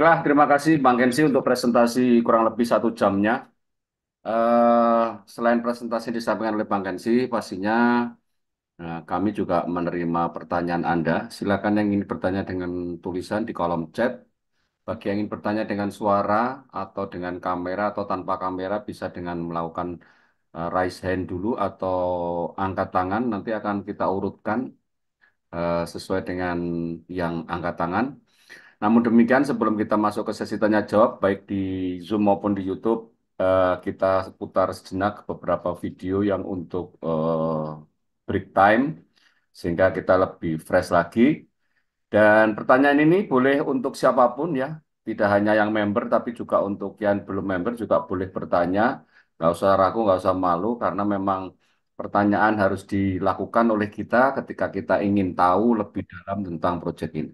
Baiklah, terima kasih Bang Kensi untuk presentasi kurang lebih 1 jamnya. Eh, Selain presentasi disampaikan oleh Bang Kensi, pastinya kami juga menerima pertanyaan Anda. Silakan yang ingin bertanya dengan tulisan di kolom chat. Bagi yang ingin bertanya dengan suara atau dengan kamera atau tanpa kamera bisa dengan melakukan raise hand dulu atau angkat tangan. Nanti akan kita urutkan sesuai dengan yang angkat tangan. Namun demikian, sebelum kita masuk ke sesi tanya jawab, baik di Zoom maupun di YouTube, kita putar sejenak beberapa video yang untuk break time, sehingga kita lebih fresh lagi. Dan pertanyaan ini boleh untuk siapapun ya, tidak hanya yang member, tapi juga untuk yang belum member juga boleh bertanya. Nggak usah ragu, nggak usah malu, karena memang pertanyaan harus dilakukan oleh kita ketika kita ingin tahu lebih dalam tentang proyek ini.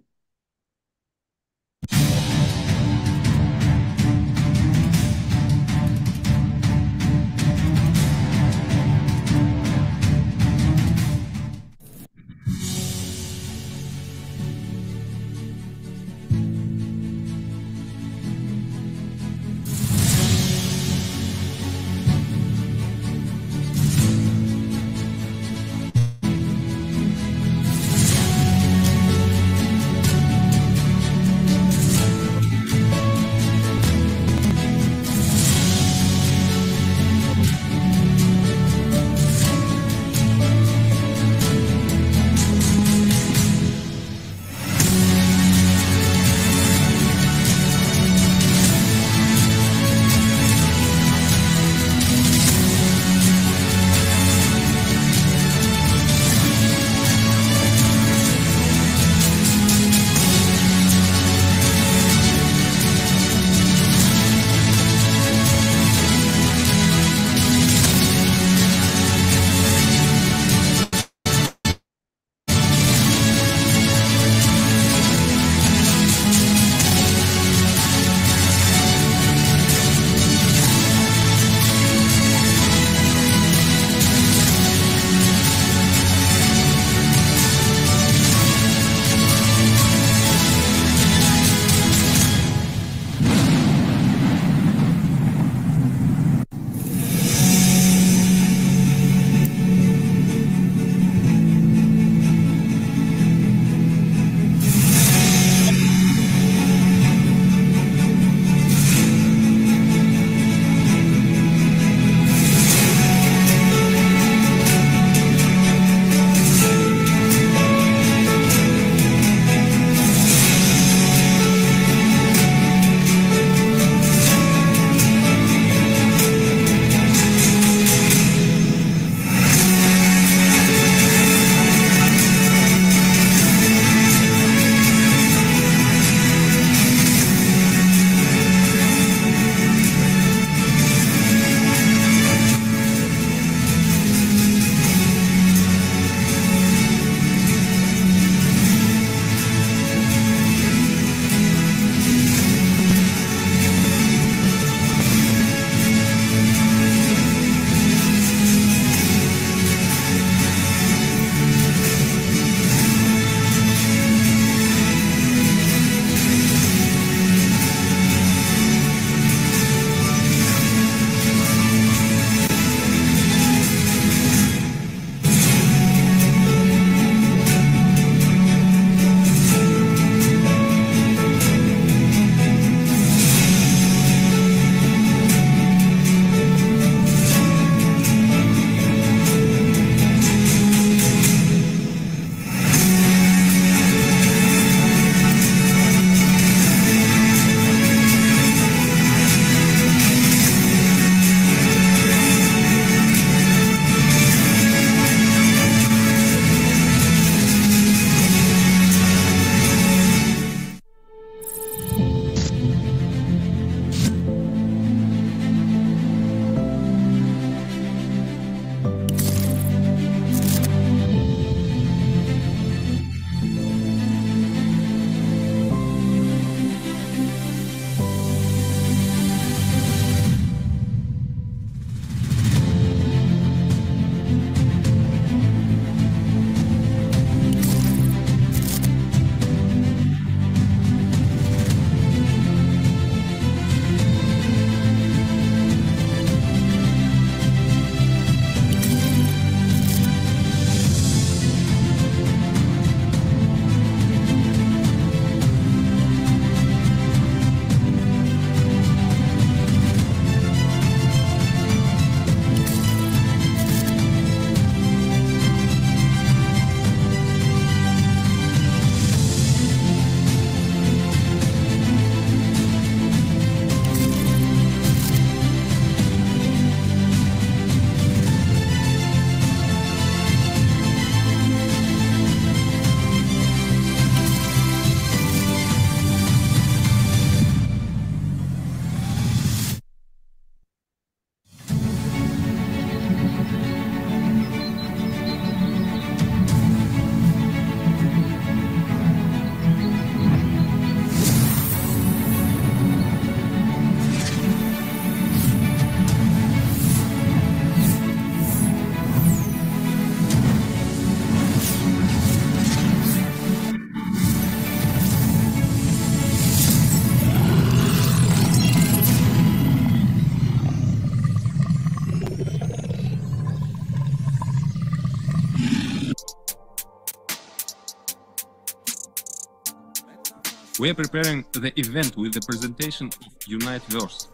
We are preparing the event with the presentation of Uniteverse.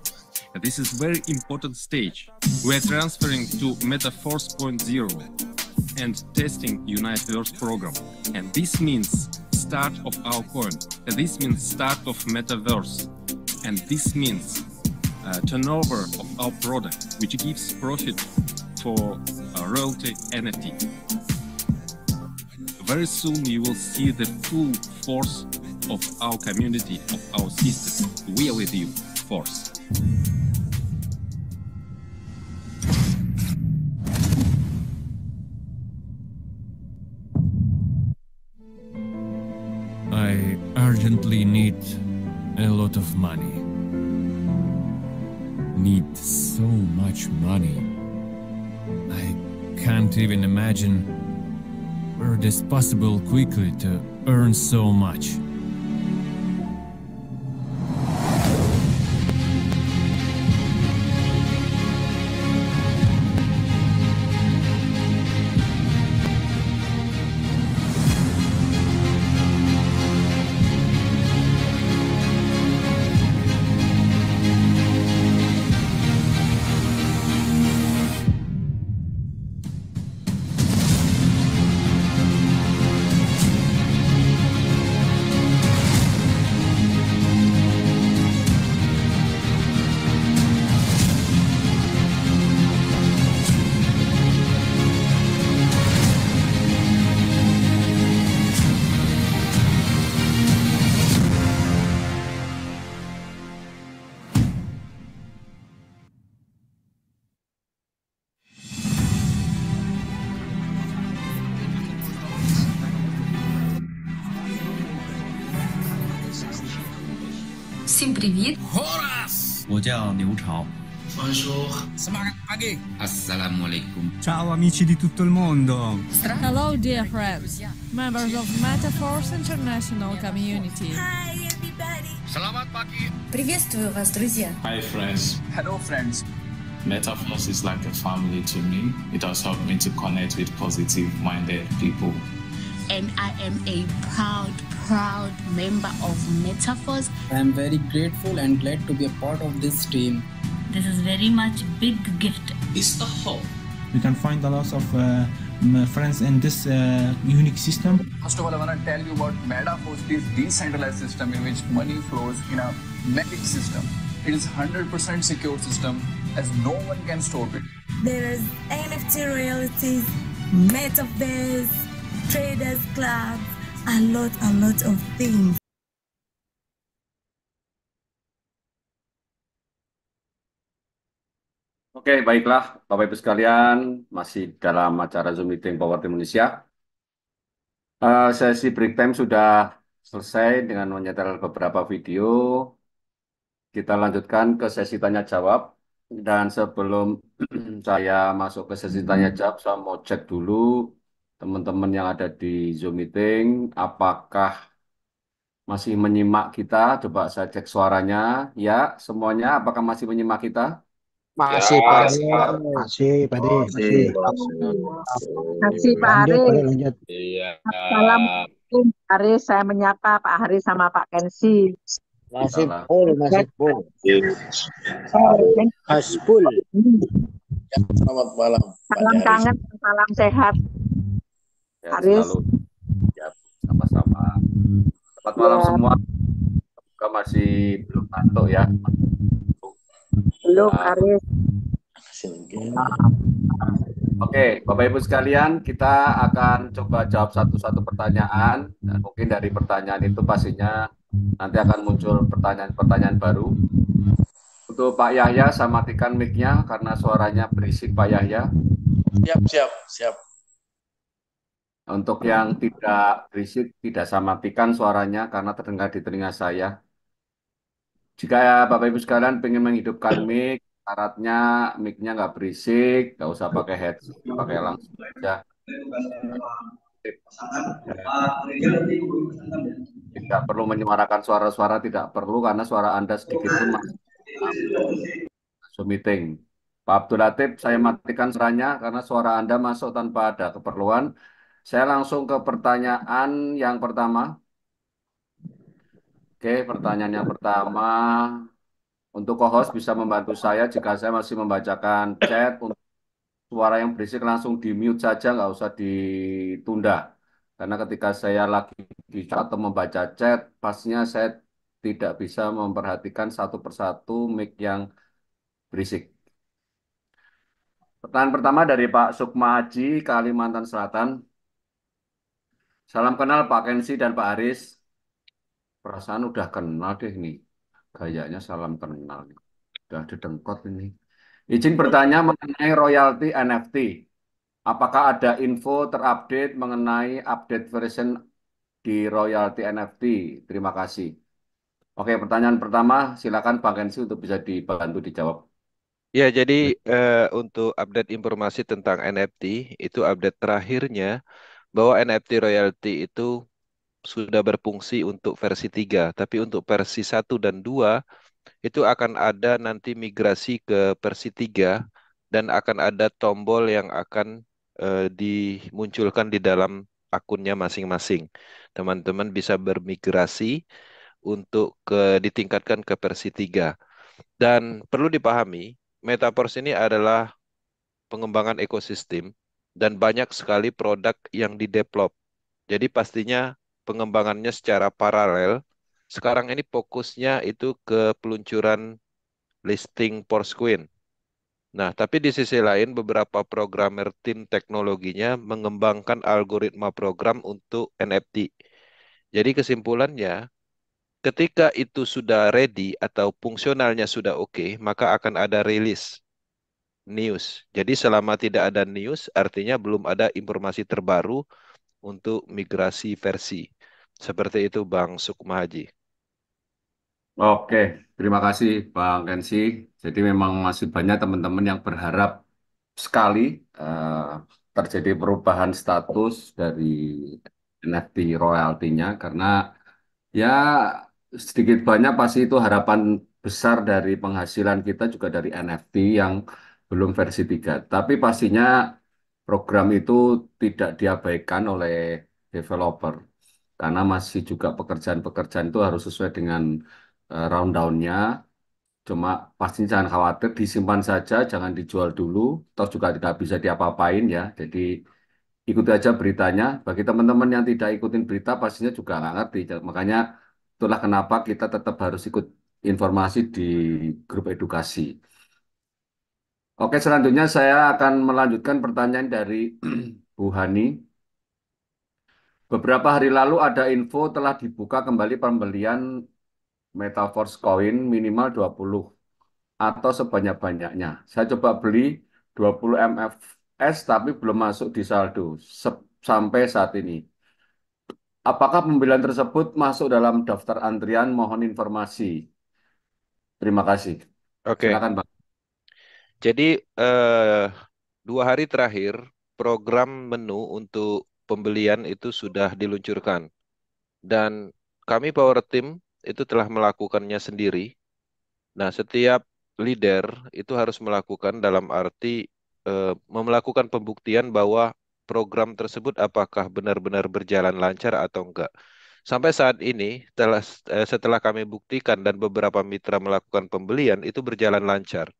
This is very important stage. We are transferring to Metaforce 0.0 and testing Uniteverse program. And this means start of our coin. This means start of Metaverse. And this means turnover of our product, which gives profit for royalty NFT. Very soon you will see the full force of our community, of our system. We are with you, force. I urgently need a lot of money. Need so much money. I can't even imagine where it is possible quickly to earn so much. Всім привіт! 我叫刘潮。 Bonjour. Semangat pagi. Assalamualaikum. Ciao amici di tutto il mondo. Hello dear friends, members of Metaforce International Community. Hi everybody! Selamat pagi. Приветствую вас, друзья! Hi friends. Hello friends. Metaforce is like a family to me. It has helped me to connect with positive-minded people. And I am a proud member of Metaforce. I am very grateful and glad to be a part of this team. This is very much big gift. It's a hope. You can find a lot of friends in this unique system. First of all, I want to tell you about Metaforce, this decentralized system in which money flows in a magic system. It is 100% secure system as no one can stop it. There is NFT royalties, metaverse, traders clubs, a lot of things. Oke, baiklah Bapak Ibu sekalian, masih dalam acara Zoom Meeting Power Team Indonesia. Sesi break time sudah selesai dengan menyetel beberapa video. Kita lanjutkan ke sesi tanya jawab. Dan sebelum saya masuk ke sesi tanya jawab, saya mau cek dulu teman-teman yang ada di Zoom Meeting, apakah masih menyimak kita? Coba saya cek suaranya. Ya, semuanya apakah masih menyimak kita? Masih Pak Ari, masih Pak Ari, masih Pak Ari. Lanjut. Iya. Assalamualaikum Pak Ari, saya menyapa Pak Hari sama Pak Kensi. Masih full. Full. Selamat malam. Salam kangen, salam sehat. Ya, Haris. selalu. Ya, sama-sama. Selamat malam semua. Semoga masih belum ngantuk ya. Belum Haris. Oke, Bapak Ibu sekalian, kita akan coba jawab satu-satu pertanyaan. Dan mungkin dari pertanyaan itu pastinya nanti akan muncul pertanyaan-pertanyaan baru. Untuk Pak Yahya, saya matikan mic-nya karena suaranya berisik Pak Yahya. Siap. Untuk yang tidak berisik, tidak saya matikan suaranya karena terdengar di telinga saya. Jika Bapak Ibu sekalian ingin menghidupkan mic, syaratnya mic-nya nggak berisik, nggak usah pakai headset, pakai langsung aja. Tidak perlu menyuarakan suara-suara, tidak perlu karena suara Anda sedikit pun masuk Zoom meeting. Pak Abdul Latif, saya matikan suaranya karena suara Anda masuk tanpa ada keperluan. Saya langsung ke pertanyaan yang pertama. Oke, pertanyaan yang pertama. Untuk co-host bisa membantu saya jika saya masih membacakan chat. Untuk suara yang berisik langsung di mute saja, nggak usah ditunda. Karena ketika saya lagi di chat atau membaca chat, pastinya saya tidak bisa memperhatikan satu persatu mic yang berisik. Pertanyaan pertama dari Pak Sukma Haji, Kalimantan Selatan. Salam kenal Pak Kensi dan Pak Aris. Perasaan udah kenal deh nih. Gayanya salam kenal nih. Udah dedengkot ini. Izin bertanya mengenai royalti NFT. Apakah ada info terupdate mengenai update version di royalti NFT? Terima kasih. Oke, pertanyaan pertama, silakan Bang Kensi untuk bisa dibantu dijawab. Ya, jadi untuk update informasi tentang NFT, itu update terakhirnya bahwa NFT royalty itu sudah berfungsi untuk versi 3, tapi untuk versi 1 dan 2 itu akan ada nanti migrasi ke versi 3 dan akan ada tombol yang akan dimunculkan di dalam akunnya masing-masing. Teman-teman bisa bermigrasi untuk ditingkatkan ke versi 3. Dan perlu dipahami, Metaverse ini adalah pengembangan ekosistem dan banyak sekali produk yang didevelop. Jadi pastinya pengembangannya secara paralel. Sekarang ini fokusnya itu ke peluncuran listing Poroscoin. Nah, tapi di sisi lain beberapa programmer tim teknologinya mengembangkan algoritma program untuk NFT. Jadi kesimpulannya, ketika itu sudah ready atau fungsionalnya sudah oke, maka akan ada rilis news. Jadi selama tidak ada news, artinya belum ada informasi terbaru untuk migrasi versi. Seperti itu Bang Sukma Haji. Oke, terima kasih Bang Kensi. Jadi memang masih banyak teman-teman yang berharap sekali terjadi perubahan status dari NFT royaltinya karena ya sedikit banyak pasti itu harapan besar dari penghasilan kita juga dari NFT yang belum versi 3. Tapi pastinya program itu tidak diabaikan oleh developer karena masih juga pekerjaan-pekerjaan itu harus sesuai dengan rundown-nya. Cuma pastinya jangan khawatir, disimpan saja, jangan dijual dulu, toh juga tidak bisa diapa-apain ya. Jadi ikuti aja beritanya. Bagi teman-teman yang tidak ikutin berita, pastinya juga nggak ngerti. Makanya itulah kenapa kita tetap harus ikut informasi di grup edukasi. Oke, selanjutnya saya akan melanjutkan pertanyaan dari Bu Hani. Beberapa hari lalu ada info telah dibuka kembali pembelian Metaverse Coin minimal 20 atau sebanyak-banyaknya. Saya coba beli 20 MFS tapi belum masuk di saldo sampai saat ini. Apakah pembelian tersebut masuk dalam daftar antrian? Mohon informasi. Terima kasih. Oke. Silakan, Bang. Jadi 2 hari terakhir program menu untuk pembelian itu sudah diluncurkan dan kami Power Team itu telah melakukannya sendiri. Nah, setiap leader itu harus melakukan dalam arti melakukan pembuktian bahwa program tersebut apakah benar-benar berjalan lancar atau enggak. Sampai saat ini, setelah kami buktikan dan beberapa mitra melakukan pembelian, itu berjalan lancar.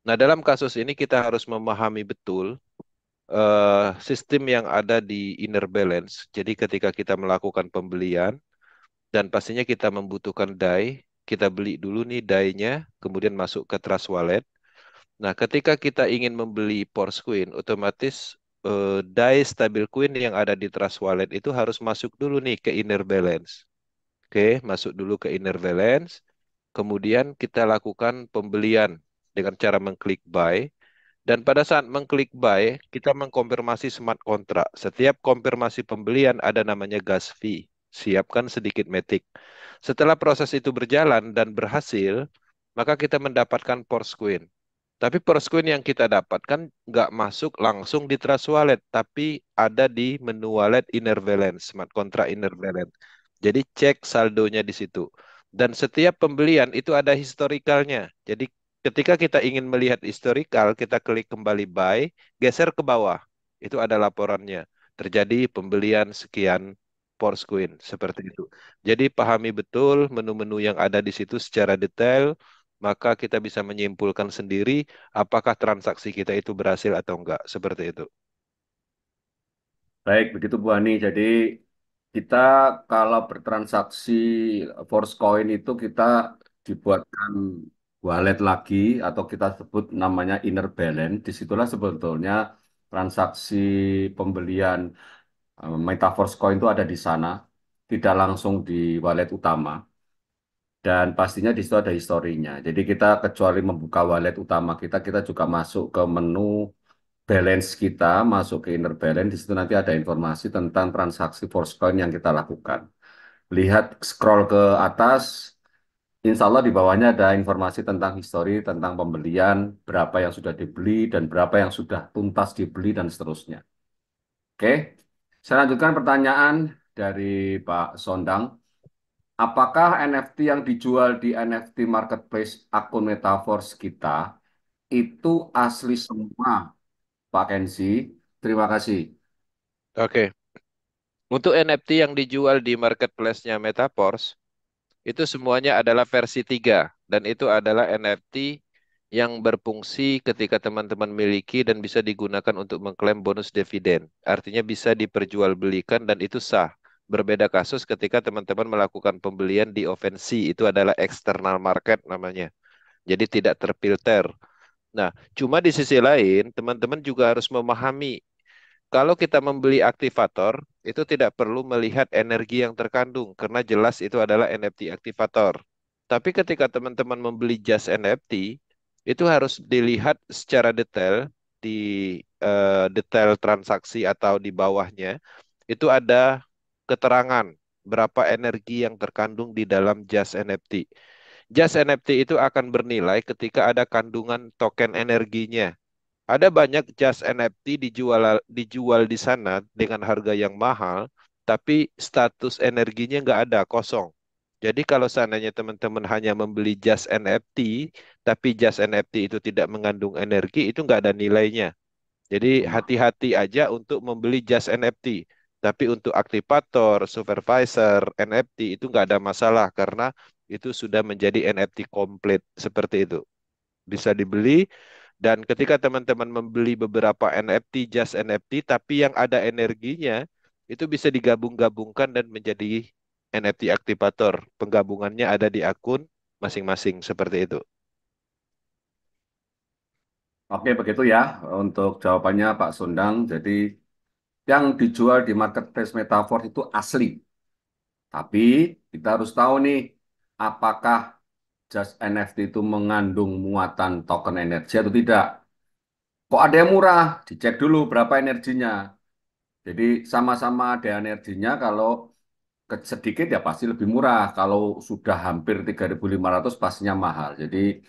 Nah, dalam kasus ini kita harus memahami betul sistem yang ada di inner balance. Jadi ketika kita melakukan pembelian, dan pastinya kita membutuhkan DAI, kita beli dulu nih DAI-nya, kemudian masuk ke Trust Wallet. Nah, ketika kita ingin membeli Poroscoin, otomatis DAI stablecoin yang ada di Trust Wallet itu harus masuk dulu nih ke inner balance. Oke, masuk dulu ke inner balance. Kemudian kita lakukan pembelian dengan cara mengklik buy. Dan pada saat mengklik buy, kita mengkonfirmasi smart contract. Setiap konfirmasi pembelian ada namanya gas fee. Siapkan sedikit matic. Setelah proses itu berjalan dan berhasil, maka kita mendapatkan Poroscoin. Tapi Poroscoin yang kita dapatkan nggak masuk langsung di Trust Wallet, tapi ada di menu wallet inner balance, smart contract inner balance. Jadi cek saldonya di situ. Dan setiap pembelian itu ada historikalnya. Jadi ketika kita ingin melihat historikal, kita klik kembali buy, geser ke bawah. Itu ada laporannya. Terjadi pembelian sekian Portscoin seperti itu. Jadi pahami betul menu-menu yang ada di situ secara detail, maka kita bisa menyimpulkan sendiri apakah transaksi kita itu berhasil atau enggak, seperti itu. Baik, begitu Bu Ani. Jadi kita kalau bertransaksi Force Coin itu kita dibuatkan wallet lagi atau kita sebut namanya inner balance. Disitulah sebetulnya transaksi pembelian Metaforce Coin itu ada di sana, tidak langsung di wallet utama. Dan pastinya di situ ada historinya. Jadi kita kecuali membuka wallet utama kita, kita juga masuk ke menu balance kita, masuk ke inner balance. Di situ nanti ada informasi tentang transaksi Forcecoin yang kita lakukan. Lihat scroll ke atas, insya Allah di bawahnya ada informasi tentang histori, tentang pembelian, berapa yang sudah dibeli, dan berapa yang sudah tuntas dibeli, dan seterusnya. Oke, saya lanjutkan pertanyaan dari Pak Sondang. Apakah NFT yang dijual di NFT Marketplace akun Metaverse kita itu asli semua, Pak Kenzi? Terima kasih. Oke. Untuk NFT yang dijual di marketplace-nya Metaverse, itu semuanya adalah versi 3. Dan itu adalah NFT yang berfungsi ketika teman-teman miliki dan bisa digunakan untuk mengklaim bonus dividen. Artinya bisa diperjualbelikan dan itu sah. Berbeda kasus ketika teman-teman melakukan pembelian di OpenSea, itu adalah external market namanya. Jadi tidak terfilter. Nah, cuma di sisi lain, teman-teman juga harus memahami kalau kita membeli aktivator, itu tidak perlu melihat energi yang terkandung, karena jelas itu adalah NFT aktivator. Tapi ketika teman-teman membeli just NFT, itu harus dilihat secara detail di detail transaksi atau di bawahnya. Itu ada keterangan berapa energi yang terkandung di dalam just NFT. Just NFT itu akan bernilai ketika ada kandungan token energinya. Ada banyak jas NFT dijual di sana dengan harga yang mahal, tapi status energinya nggak ada, kosong. Jadi kalau seandainya teman-teman hanya membeli jas NFT, tapi jas NFT itu tidak mengandung energi, itu nggak ada nilainya. Jadi hati-hati aja untuk membeli jas NFT. Tapi untuk aktivator, supervisor, NFT itu nggak ada masalah karena itu sudah menjadi NFT komplit seperti itu. Bisa dibeli. Dan ketika teman-teman membeli beberapa NFT, just NFT, tapi yang ada energinya, itu bisa digabung-gabungkan dan menjadi NFT aktivator. Penggabungannya ada di akun masing-masing, seperti itu. Oke, begitu ya untuk jawabannya Pak Sondang. Jadi yang dijual di marketplace Metaverse itu asli. Tapi kita harus tahu nih, apakah just NFT itu mengandung muatan token energi atau tidak. Kok ada yang murah? Dicek dulu berapa energinya. Jadi sama-sama ada energinya, kalau sedikit ya pasti lebih murah. Kalau sudah hampir 3.500 pastinya mahal. Jadi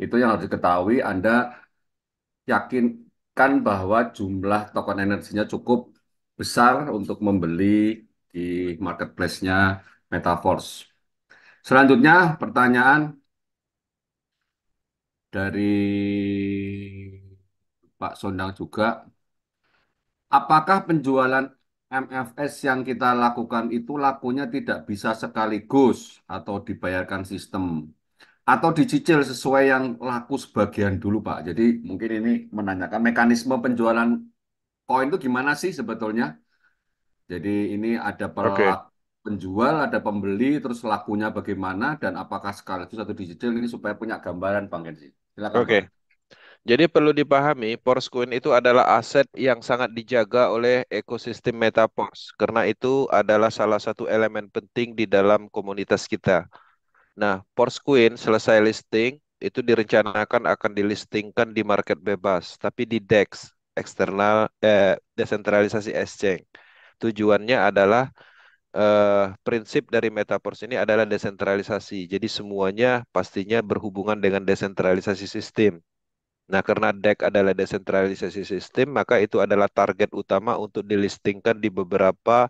itu yang harus diketahui. Anda yakinkan bahwa jumlah token energinya cukup besar untuk membeli di marketplace-nya Metaverse. Selanjutnya pertanyaan dari Pak Sondang juga. Apakah penjualan MFS yang kita lakukan itu lakunya tidak bisa sekaligus atau dibayarkan sistem atau dicicil sesuai yang laku sebagian dulu, Pak? Jadi mungkin ini menanyakan mekanisme penjualan koin itu gimana sih sebetulnya? Jadi ini ada Oke. penjual, ada pembeli, terus lakunya bagaimana dan apakah sekaligus atau dicicil, ini supaya punya gambaran, Bang Kenzi. Silakan, Oke. Pak. Jadi perlu dipahami, Portscoin itu adalah aset yang sangat dijaga oleh ekosistem Metaverse. Karena itu adalah salah satu elemen penting di dalam komunitas kita. Nah, Portscoin selesai listing, itu direncanakan akan dilistingkan di market bebas, tapi di DEX, desentralisasi exchange. Tujuannya adalah prinsip dari Metaverse ini adalah desentralisasi. Jadi semuanya pastinya berhubungan dengan desentralisasi sistem. Nah, karena DEX adalah desentralisasi sistem, maka itu adalah target utama untuk dilistingkan di beberapa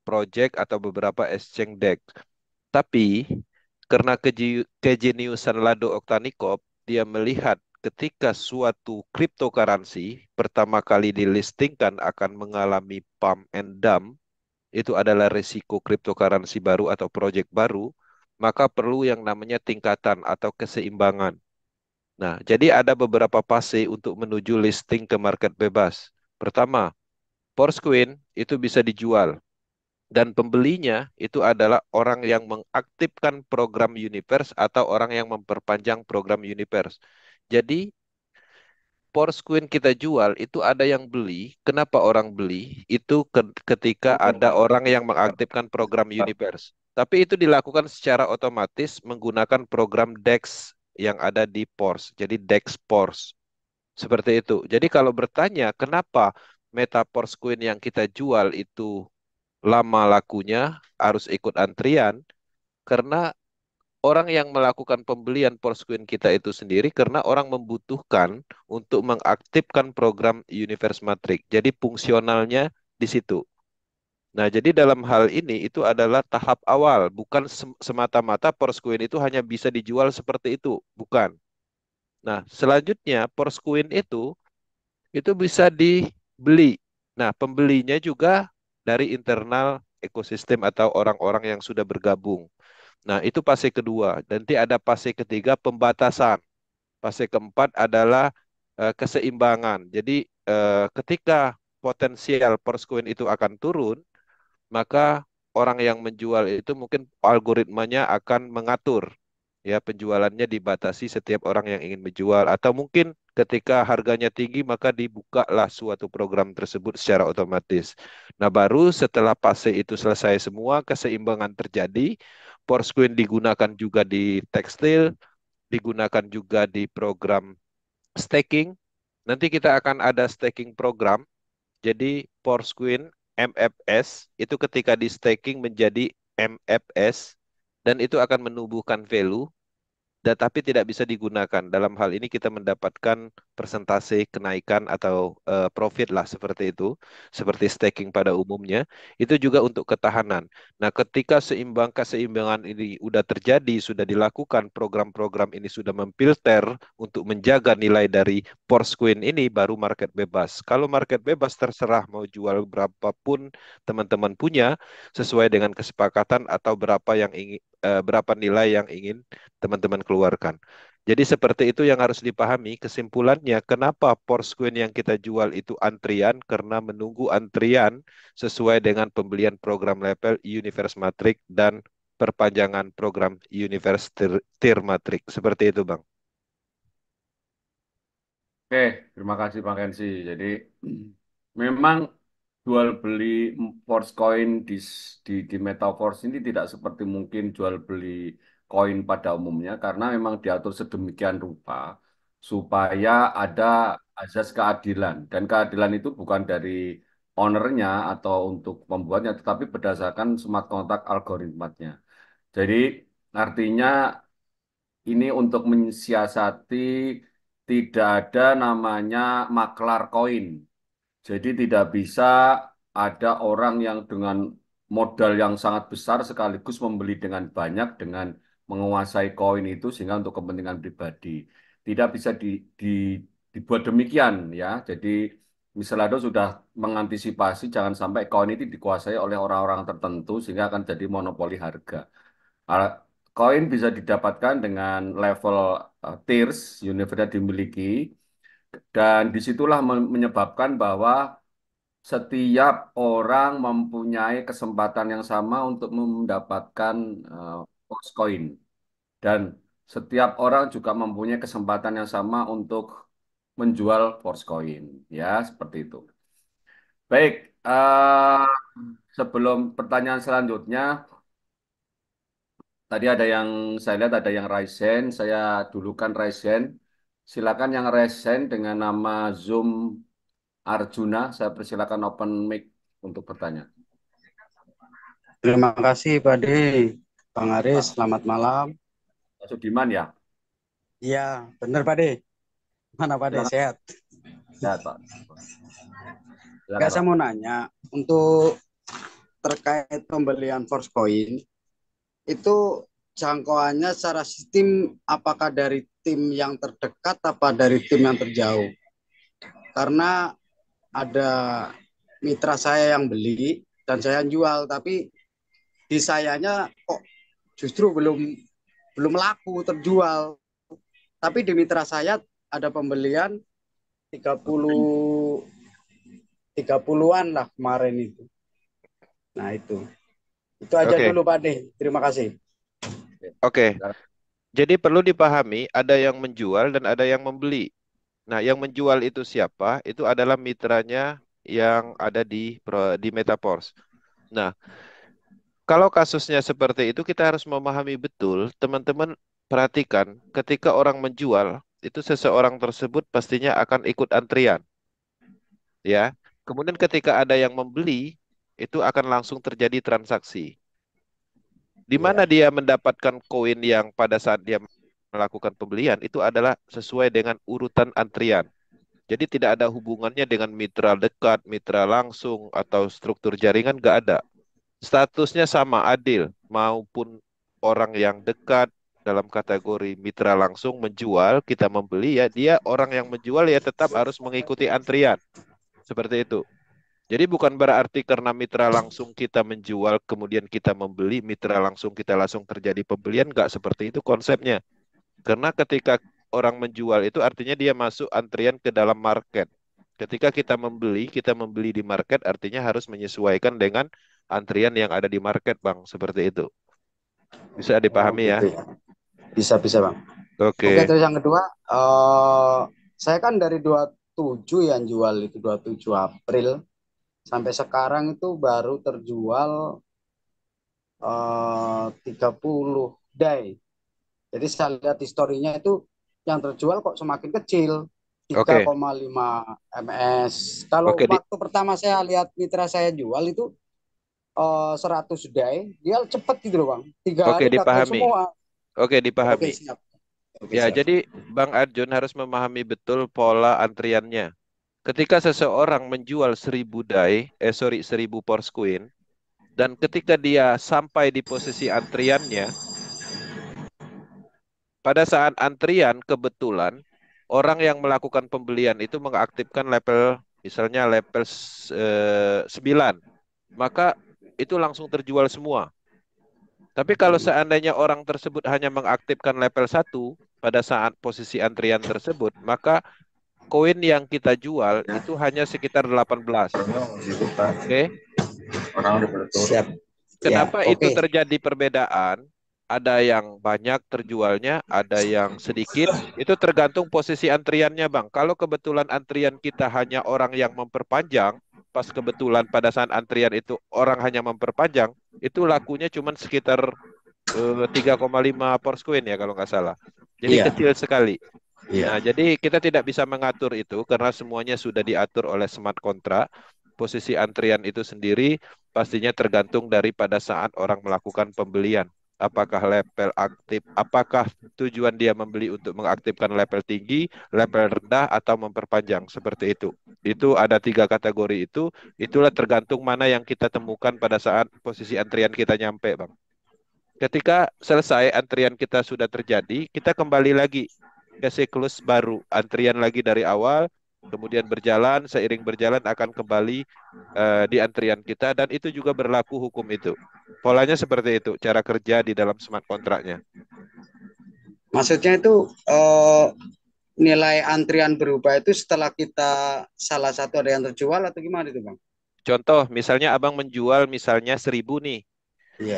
project atau beberapa exchange DEX. Tapi karena kejeniusan Lado Oktanikov, dia melihat ketika suatu cryptocurrency pertama kali dilistingkan akan mengalami pump and dump, itu adalah risiko cryptocurrency baru atau project baru, maka perlu yang namanya tingkatan atau keseimbangan. Nah, jadi ada beberapa fase untuk menuju listing ke market bebas. Pertama, Porcoin itu bisa dijual. Dan pembelinya itu adalah orang yang mengaktifkan program Universe atau orang yang memperpanjang program Universe. Jadi Porcoin kita jual itu ada yang beli. Kenapa orang beli? Itu ketika ada orang yang mengaktifkan program Universe. Tapi itu dilakukan secara otomatis menggunakan program DEX yang ada di Pors. Jadi DEX Pors. Seperti itu. Jadi kalau bertanya kenapa Meta Porcoin yang kita jual itu lama lakunya harus ikut antrian, karena orang yang melakukan pembelian Porcoin kita itu sendiri karena orang membutuhkan untuk mengaktifkan program Universe Matrix. Jadi fungsionalnya di situ. Nah, jadi dalam hal ini itu adalah tahap awal, bukan semata-mata Porcoin itu hanya bisa dijual seperti itu, bukan. Nah, selanjutnya Porcoin itu bisa dibeli. Nah, pembelinya juga dari internal ekosistem atau orang-orang yang sudah bergabung. Nah, itu fase kedua. Nanti ada fase ketiga, pembatasan. Fase keempat adalah keseimbangan. Jadi, ketika potensial Porcoin itu akan turun, maka orang yang menjual itu mungkin algoritmanya akan mengatur. Ya, penjualannya dibatasi setiap orang yang ingin menjual. Atau mungkin ketika harganya tinggi, maka dibukalah suatu program tersebut secara otomatis. Nah, baru setelah fase itu selesai semua, keseimbangan terjadi, Porcoin digunakan juga di tekstil, digunakan juga di program staking. Nanti kita akan ada staking program. Jadi Porcoin MFS itu ketika di staking menjadi MFS dan itu akan menumbuhkan value, tapi tidak bisa digunakan. Dalam hal ini kita mendapatkan persentase kenaikan atau profit lah seperti itu, seperti staking pada umumnya. Itu juga untuk ketahanan. Nah, ketika keseimbangan ini sudah terjadi, sudah dilakukan, program-program ini sudah memfilter untuk menjaga nilai dari Porcoin ini, baru market bebas. Kalau market bebas terserah mau jual berapapun teman-teman punya, sesuai dengan kesepakatan atau berapa nilai yang ingin teman-teman keluarkan. Jadi seperti itu yang harus dipahami. Kesimpulannya, kenapa Porcoin yang kita jual itu antrian? Karena menunggu antrian sesuai dengan pembelian program level Universe Matrix dan perpanjangan program Universe Tier Matrix. Seperti itu, Bang. Oke, terima kasih Bang Kensi. Jadi memang jual beli Porcoin di Metaverse ini tidak seperti mungkin jual beli koin pada umumnya karena memang diatur sedemikian rupa supaya ada azas keadilan dan keadilan itu bukan dari ownernya atau untuk pembuatnya tetapi berdasarkan smart contract algoritmanya. Jadi artinya ini untuk mensiasati tidak ada namanya maklar koin. Jadi tidak bisa ada orang yang dengan modal yang sangat besar sekaligus membeli dengan banyak dengan menguasai koin itu sehingga untuk kepentingan pribadi. Tidak bisa dibuat demikian ya. Jadi Misalado sudah mengantisipasi jangan sampai koin itu dikuasai oleh orang-orang tertentu sehingga akan jadi monopoli harga. Koin bisa didapatkan dengan level tiers, universitas dimiliki, dan disitulah menyebabkan bahwa setiap orang mempunyai kesempatan yang sama untuk mendapatkan Coin. Dan setiap orang juga mempunyai kesempatan yang sama untuk menjual Coin. Ya, seperti itu. Baik, sebelum pertanyaan selanjutnya, tadi ada yang saya lihat ada yang Ryzen, saya dulukan Ryzen. Silakan yang Ryzen dengan nama Zoom Arjuna, saya persilakan open mic untuk bertanya. Terima kasih Pak De. Bang Aris, selamat malam. Pak Sudiman ya? Iya, benar Pak De. Mana Pak De, sehat? Sehat Pak. Enggak, saya mau nanya, untuk terkait pembelian Porcoin, itu jangkauannya secara sistem apakah dari tim yang terdekat apa dari tim yang terjauh? Karena ada mitra saya yang beli dan saya jual, tapi di sayanya kok justru belum laku terjual. Tapi di mitra saya ada pembelian 30-an lah kemarin itu. Nah itu aja Oke. dulu Pak De. Terima kasih. Oke. Jadi perlu dipahami ada yang menjual dan ada yang membeli. Nah, yang menjual itu siapa? Itu adalah mitranya yang ada di Metaforce. Nah, kalau kasusnya seperti itu kita harus memahami betul, teman-teman perhatikan ketika orang menjual, itu seseorang tersebut pastinya akan ikut antrian. Ya. Kemudian ketika ada yang membeli, itu akan langsung terjadi transaksi. Di mana dia mendapatkan koin yang pada saat dia melakukan pembelian itu adalah sesuai dengan urutan antrian. Jadi tidak ada hubungannya dengan mitra dekat, mitra langsung, atau struktur jaringan, nggak ada. Statusnya sama, adil. Maupun orang yang dekat dalam kategori mitra langsung menjual, kita membeli, ya dia orang yang menjual ya tetap harus mengikuti antrian. Seperti itu. Jadi bukan berarti karena mitra langsung kita menjual, kemudian kita membeli, mitra langsung kita langsung terjadi pembelian, nggak seperti itu konsepnya. Karena ketika orang menjual itu artinya dia masuk antrian ke dalam market. Ketika kita membeli di market artinya harus menyesuaikan dengan antrian yang ada di market, Bang. Seperti itu. Bisa dipahami ya? Bisa Bang. Oke. Oke, terus yang kedua, saya kan dari 27 yang jual itu 27 April. Sampai sekarang itu baru terjual 30 day. Jadi saya lihat historinya itu yang terjual kok semakin kecil, 3,5 ms. Kalau waktu pertama saya lihat mitra saya jual itu 100 day, dia cepet gitu loh Bang. 3 hari gagal semua. Oke, dipahami. Oke, siap. Ya, jadi Bang Arjun harus memahami betul pola antriannya. Ketika seseorang menjual 1000 Force Coin, dan ketika dia sampai di posisi antriannya, pada saat antrian kebetulan orang yang melakukan pembelian itu mengaktifkan level, misalnya level 9, maka itu langsung terjual semua. Tapi kalau seandainya orang tersebut hanya mengaktifkan level 1 pada saat posisi antrian tersebut, maka koin yang kita jual itu hanya sekitar 18. Oke. Siap. Kenapa itu terjadi perbedaan? Ada yang banyak terjualnya, ada yang sedikit. Itu tergantung posisi antriannya, Bang. Kalau kebetulan antrian kita hanya orang yang memperpanjang, pas kebetulan pada saat antrian itu orang hanya memperpanjang, itu lakunya cuma sekitar 3,5 Force Coin ya kalau nggak salah. Jadi kecil sekali. Nah, jadi kita tidak bisa mengatur itu karena semuanya sudah diatur oleh smart contract. Posisi antrian itu sendiri pastinya tergantung daripada saat orang melakukan pembelian. Apakah level aktif, apakah tujuan dia membeli untuk mengaktifkan level tinggi, level rendah, atau memperpanjang, seperti itu. Itu ada 3 kategori itu, itulah tergantung mana yang kita temukan pada saat posisi antrian kita nyampe, Bang. Ketika selesai antrian kita sudah terjadi, kita kembali lagi ke siklus baru, antrian lagi dari awal, kemudian berjalan, seiring berjalan akan kembali di antrian kita, dan itu juga berlaku hukum itu. Polanya seperti itu, cara kerja di dalam smart kontraknya. Maksudnya itu nilai antrian berubah itu setelah kita salah satu ada yang terjual atau gimana itu Bang? Contoh, misalnya Abang menjual misalnya 1000 nih,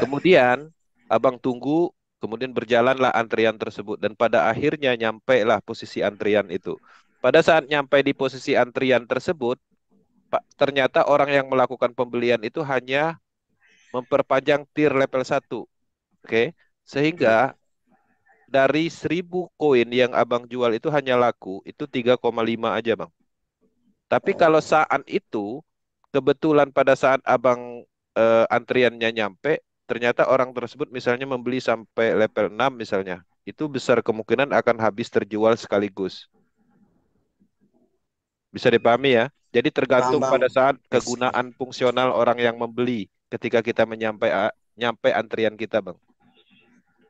kemudian Abang tunggu, kemudian berjalanlah antrian tersebut dan pada akhirnya nyampe lah posisi antrian itu. Pada saat nyampe di posisi antrian tersebut, ternyata orang yang melakukan pembelian itu hanya memperpanjang tier level 1. Oke. Sehingga dari 1000 koin yang Abang jual itu hanya laku itu 3,5 aja, Bang. Tapi kalau saat itu kebetulan pada saat Abang antriannya nyampe, ternyata orang tersebut misalnya membeli sampai level 6 misalnya, itu besar kemungkinan akan habis terjual sekaligus. Bisa dipahami ya? Jadi tergantung pada saat kegunaan fungsional orang yang membeli ketika kita nyampe antrian kita, Bang.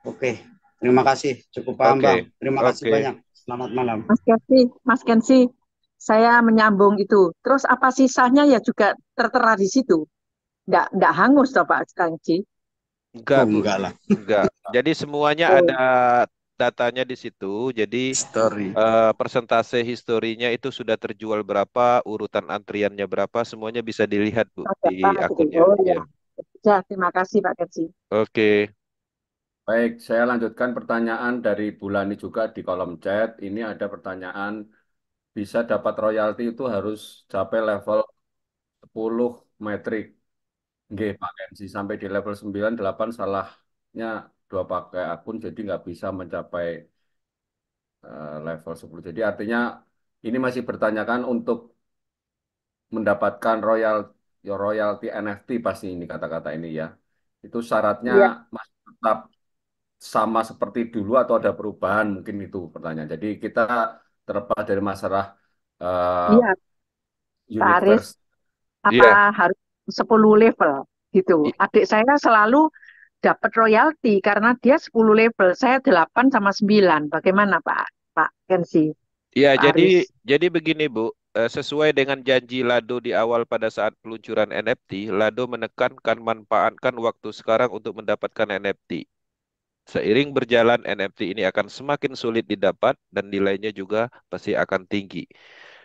Oke, terima kasih. Cukup paham, Bang. Terima kasih banyak. Selamat malam. Mas Kensi, saya menyambung itu. Terus apa sisanya ya juga tertera di situ? nggak hangus toh Pak Kanci? Enggak, Bu. enggak lah. Enggak. Jadi semuanya Oh, ada datanya di situ. Jadi Story. persentase historinya itu sudah terjual berapa, urutan antriannya berapa, semuanya bisa dilihat, Bu, ada di Pak gitu. akunnya. Oh Ya. ya. Ya, terima kasih Pak Kanci. Oke. Baik, saya lanjutkan pertanyaan dari Bulani juga di kolom chat. Ini ada pertanyaan, bisa dapat royalti itu harus capai level 10 metrik. Nggih, Pak Kensi. Sampai di level 9, 8 salahnya dua pakai akun, jadi nggak bisa mencapai level 10. Jadi artinya ini masih bertanyakan untuk mendapatkan royalti NFT pasti ini kata-kata ini ya. Itu syaratnya Iya, masih tetap sama seperti dulu atau ada perubahan mungkin itu pertanyaan. Jadi kita terlepas dari masalah eh, iya Pak Aris. universe. Apa Iya. harus 10 level gitu? Adik saya selalu dapat royalti karena dia 10 level, saya 8 sama 9. Bagaimana Pak Kensi? Iya, Pak Aris. jadi begini, Bu. Sesuai dengan janji Lado di awal pada saat peluncuran NFT, Lado menekankan manfaatkan waktu sekarang untuk mendapatkan NFT. Seiring berjalan, NFT ini akan semakin sulit didapat dan nilainya juga pasti akan tinggi.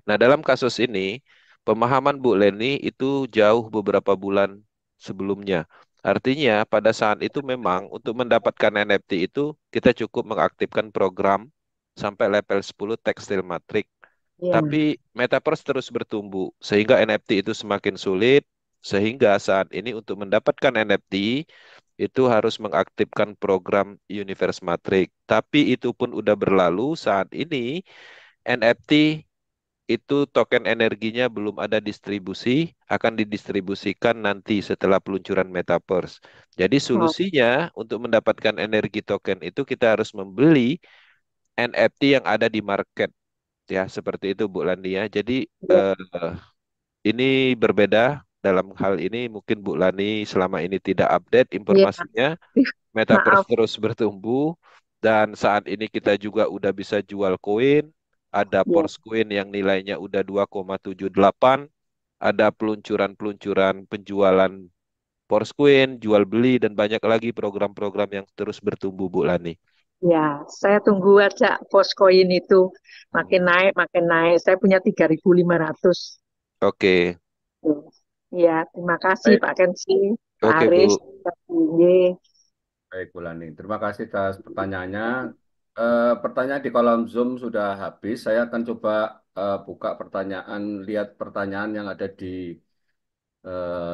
Nah, dalam kasus ini, pemahaman Bu Leni itu jauh beberapa bulan sebelumnya. Artinya, pada saat itu memang untuk mendapatkan NFT itu, kita cukup mengaktifkan program sampai level 10 tekstil matrik. Iya. Tapi Metaverse terus bertumbuh, sehingga NFT itu semakin sulit, sehingga saat ini untuk mendapatkan NFT, itu harus mengaktifkan program Universe Matrix. Tapi itu pun udah berlalu, saat ini NFT itu token energinya belum ada distribusi, akan didistribusikan nanti setelah peluncuran Metaverse. Jadi Oh, solusinya untuk mendapatkan energi token itu kita harus membeli NFT yang ada di market. Ya, seperti itu Bu Lani ya. Jadi iya, ini berbeda dalam hal ini mungkin Bu Lani selama ini tidak update iya. informasinya. Metaverse Maaf. terus bertumbuh dan saat ini kita juga udah bisa jual koin. Ada Iya, Force Coin yang nilainya udah 2,78. Ada peluncuran-peluncuran penjualan Force Coin, jual beli dan banyak lagi program-program yang terus bertumbuh Bu Lani. iya. Saya tunggu aja Poskoin itu makin naik, makin naik. Saya punya 3.500. Oke. Iya, terima kasih Baik, Pak Kensi, Pak Oke Bu. Aris, Pak Ye. baik Bulani. Terima kasih atas pertanyaannya. Pertanyaan di kolom Zoom sudah habis. Saya akan coba buka pertanyaan, lihat pertanyaan yang ada di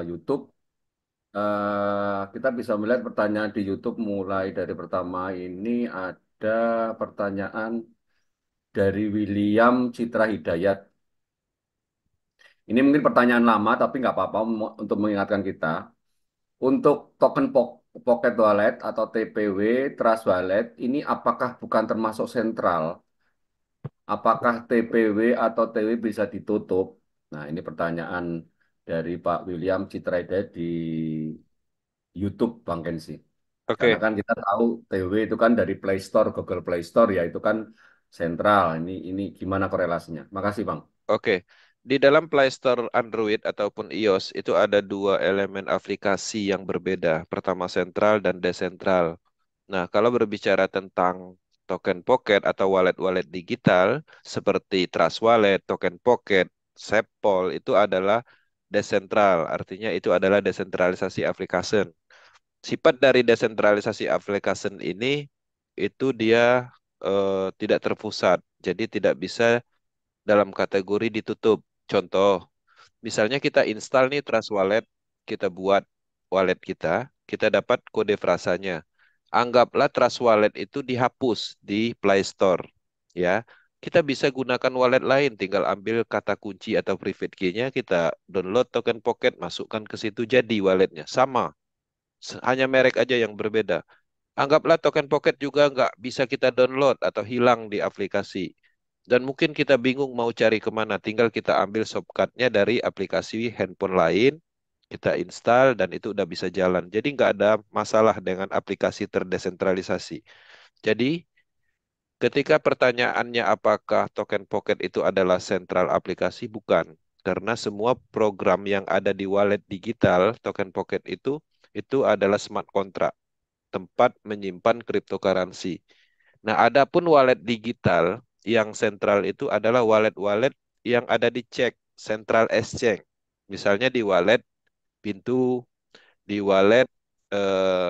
YouTube. Kita bisa melihat pertanyaan di YouTube mulai dari pertama ini ada pertanyaan dari William Citra Hidayat. Ini mungkin pertanyaan lama tapi nggak apa-apa untuk mengingatkan kita. Untuk token Pocket Wallet atau TPW Trust Wallet ini apakah bukan termasuk sentral? Apakah TPW atau TW bisa ditutup? Nah, ini pertanyaan dari Pak William Citra Hidayat di YouTube Bang Kensi. Karena Oke. kan kita tahu TW itu kan dari Play Store, Google Play Store ya itu kan sentral. Ini gimana korelasinya? Makasih Bang. Oke. Di dalam Play Store Android ataupun iOS itu ada dua elemen aplikasi yang berbeda. Pertama sentral dan desentral. Nah, kalau berbicara tentang token pocket atau wallet-wallet digital seperti Trust Wallet, token pocket, Sepol itu adalah desentral. Artinya itu adalah desentralisasi application. Sifat dari desentralisasi application ini itu dia tidak terpusat. Jadi tidak bisa dalam kategori ditutup. Contoh, misalnya kita install nih Trust Wallet, kita buat wallet kita dapat kode frasanya. Anggaplah Trust Wallet itu dihapus di Play Store, ya. Kita bisa gunakan wallet lain, tinggal ambil kata kunci atau private key-nya, kita download token Pocket, masukkan ke situ, jadi walletnya. Sama, hanya merek aja yang berbeda. Anggaplah token Pocket juga nggak bisa kita download atau hilang di aplikasi. Dan mungkin kita bingung mau cari kemana, tinggal kita ambil shortcut-nya dari aplikasi handphone lain, kita install dan itu udah bisa jalan. Jadi nggak ada masalah dengan aplikasi terdesentralisasi. Jadi ketika pertanyaannya apakah token Pocket itu adalah sentral aplikasi, bukan. karena semua program yang ada di wallet digital Token Pocket itu adalah smart contract, tempat menyimpan cryptocurrency. Nah, adapun wallet digital yang sentral itu adalah wallet-wallet yang ada di cek Central Exchange. Misalnya di wallet Pintu, di wallet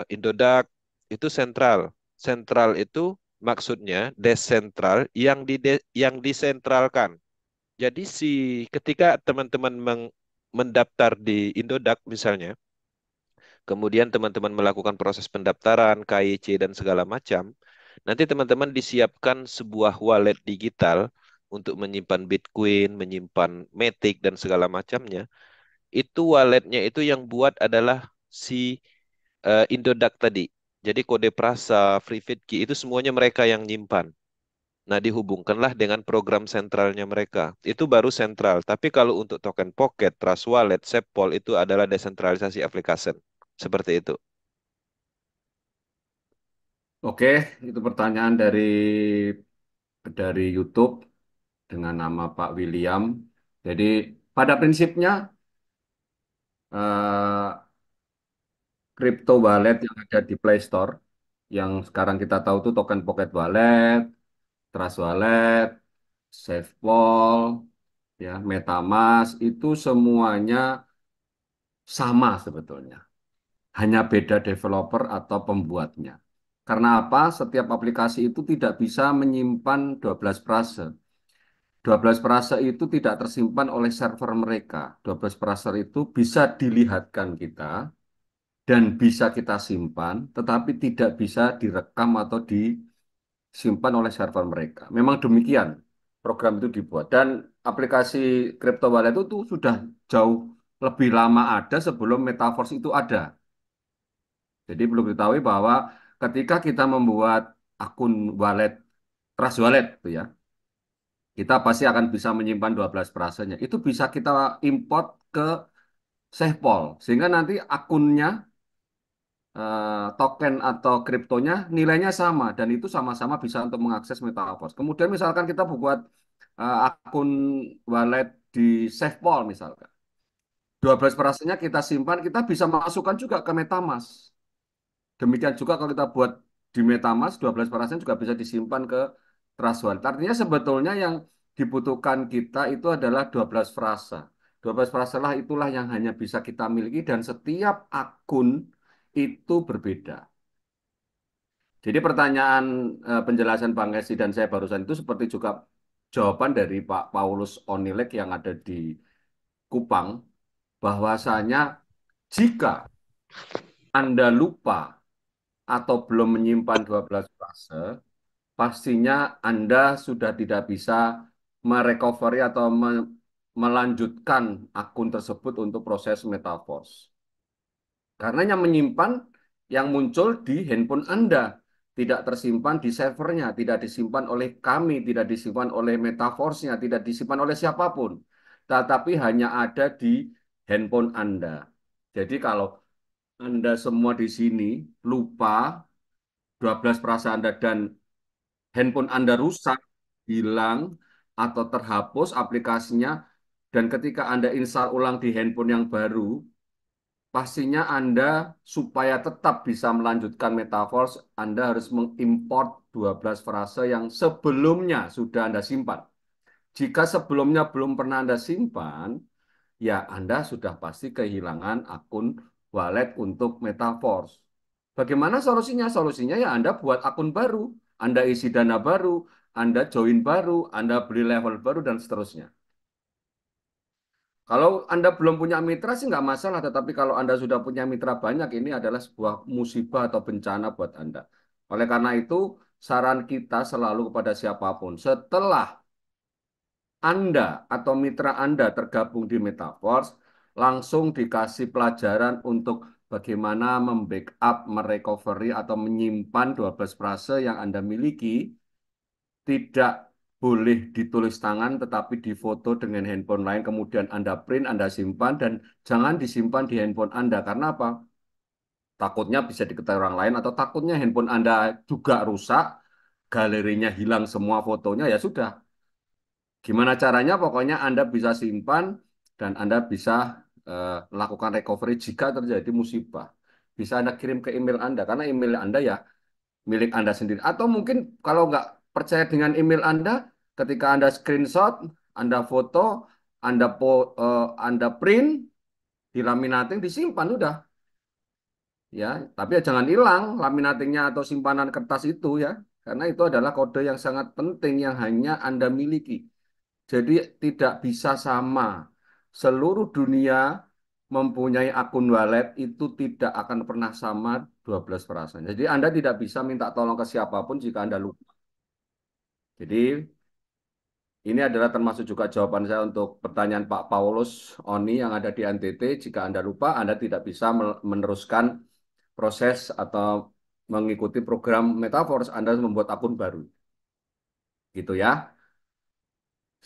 Indodax, itu sentral. Sentral itu maksudnya desentral yang disentralkan. Jadi ketika teman-teman mendaftar di Indodax misalnya, kemudian teman-teman melakukan proses pendaftaran, KYC dan segala macam, nanti teman-teman disiapkan sebuah wallet digital untuk menyimpan Bitcoin, menyimpan Matic dan segala macamnya. Itu walletnya itu yang buat adalah si Indodax tadi. Jadi kode Prasa, Private Key itu semuanya mereka yang nyimpan. Nah, dihubungkanlah dengan program sentralnya mereka. Itu baru sentral. Tapi kalau untuk Token Pocket, Trust Wallet, Sepol itu adalah desentralisasi application. Seperti itu. Oke, itu pertanyaan dari YouTube dengan nama Pak William. Jadi pada prinsipnya eh, crypto wallet yang ada di Play Store, yang sekarang kita tahu itu Token Pocket Wallet, Trust Wallet, SafePol, ya, MetaMask, itu semuanya sama sebetulnya. Hanya beda developer atau pembuatnya. Karena apa? Setiap aplikasi itu tidak bisa menyimpan 12 frase. 12 frase itu tidak tersimpan oleh server mereka. 12 frase itu bisa dilihatkan kita dan bisa kita simpan, tetapi tidak bisa direkam atau disimpan oleh server mereka. Memang demikian program itu dibuat. Dan aplikasi crypto wallet itu tuh sudah jauh lebih lama ada sebelum Metaverse itu ada. Jadi perlu diketahui bahwa ketika kita membuat akun wallet, Trust Wallet, itu ya, kita pasti akan bisa menyimpan 12 frasenya. Itu bisa kita import ke SafePol, sehingga nanti akunnya, token atau kriptonya nilainya sama, dan itu sama-sama bisa untuk mengakses Metaverse. Kemudian misalkan kita buat akun wallet di SafePol misalkan. 12 frasenya kita simpan, kita bisa masukkan juga ke MetaMask. Demikian juga kalau kita buat di MetaMask, 12% juga bisa disimpan ke Trust Wallet. Artinya sebetulnya yang dibutuhkan kita itu adalah 12 frasa. 12 frasa lah itulah yang hanya bisa kita miliki dan setiap akun itu berbeda. Jadi pertanyaan penjelasan Bang Esi dan saya barusan itu seperti juga jawaban dari Pak Paulus Onilek yang ada di Kupang, bahwasanya jika Anda lupa atau belum menyimpan 12 frase, pastinya Anda sudah tidak bisa merecovery atau melanjutkan akun tersebut untuk proses Metaverse. Karena yang menyimpan yang muncul di handphone Anda, tidak tersimpan di servernya, tidak disimpan oleh kami, tidak disimpan oleh Metaverse-nya, tidak disimpan oleh siapapun, tetapi hanya ada di handphone Anda. Jadi kalau Anda semua di sini lupa 12 frasa Anda dan handphone Anda rusak, hilang, atau terhapus aplikasinya, dan ketika Anda install ulang di handphone yang baru, pastinya Anda supaya tetap bisa melanjutkan Metaverse, Anda harus mengimport 12 frase yang sebelumnya sudah Anda simpan. Jika sebelumnya belum pernah Anda simpan, ya Anda sudah pasti kehilangan akun wallet untuk Metaverse. Bagaimana solusinya? Solusinya ya Anda buat akun baru, Anda isi dana baru, Anda join baru, Anda beli level baru, dan seterusnya. Kalau Anda belum punya mitra sih nggak masalah, tetapi kalau Anda sudah punya mitra banyak, ini adalah sebuah musibah atau bencana buat Anda. Oleh karena itu, saran kita selalu kepada siapapun, setelah Anda atau mitra Anda tergabung di Metaverse, langsung dikasih pelajaran untuk bagaimana membackup, merecovery, atau menyimpan 12 frase yang Anda miliki. Tidak boleh ditulis tangan, tetapi difoto dengan handphone lain, kemudian Anda print, Anda simpan, dan jangan disimpan di handphone Anda. Karena apa? Takutnya bisa diketahui orang lain, atau takutnya handphone Anda juga rusak, galerinya hilang semua fotonya, ya sudah. Gimana caranya? Pokoknya Anda bisa simpan dan Anda bisa lakukan recovery jika terjadi musibah. Bisa Anda kirim ke email Anda, karena email Anda ya milik Anda sendiri. Atau mungkin kalau nggak percaya dengan email Anda, ketika Anda screenshot, Anda foto, Anda print, dilaminating, disimpan udah. Ya, tapi ya jangan hilang laminatingnya atau simpanan kertas itu ya, karena itu adalah kode yang sangat penting yang hanya Anda miliki. Jadi tidak bisa sama. Seluruh dunia mempunyai akun wallet itu tidak akan pernah sama 12 perasaan. Jadi Anda tidak bisa minta tolong ke siapapun jika Anda lupa. Jadi ini adalah termasuk juga jawaban saya untuk pertanyaan Pak Paulus Oni yang ada di NTT. Jika Anda lupa, Anda tidak bisa meneruskan proses atau mengikuti program Metaverse, Anda membuat akun baru. Gitu ya.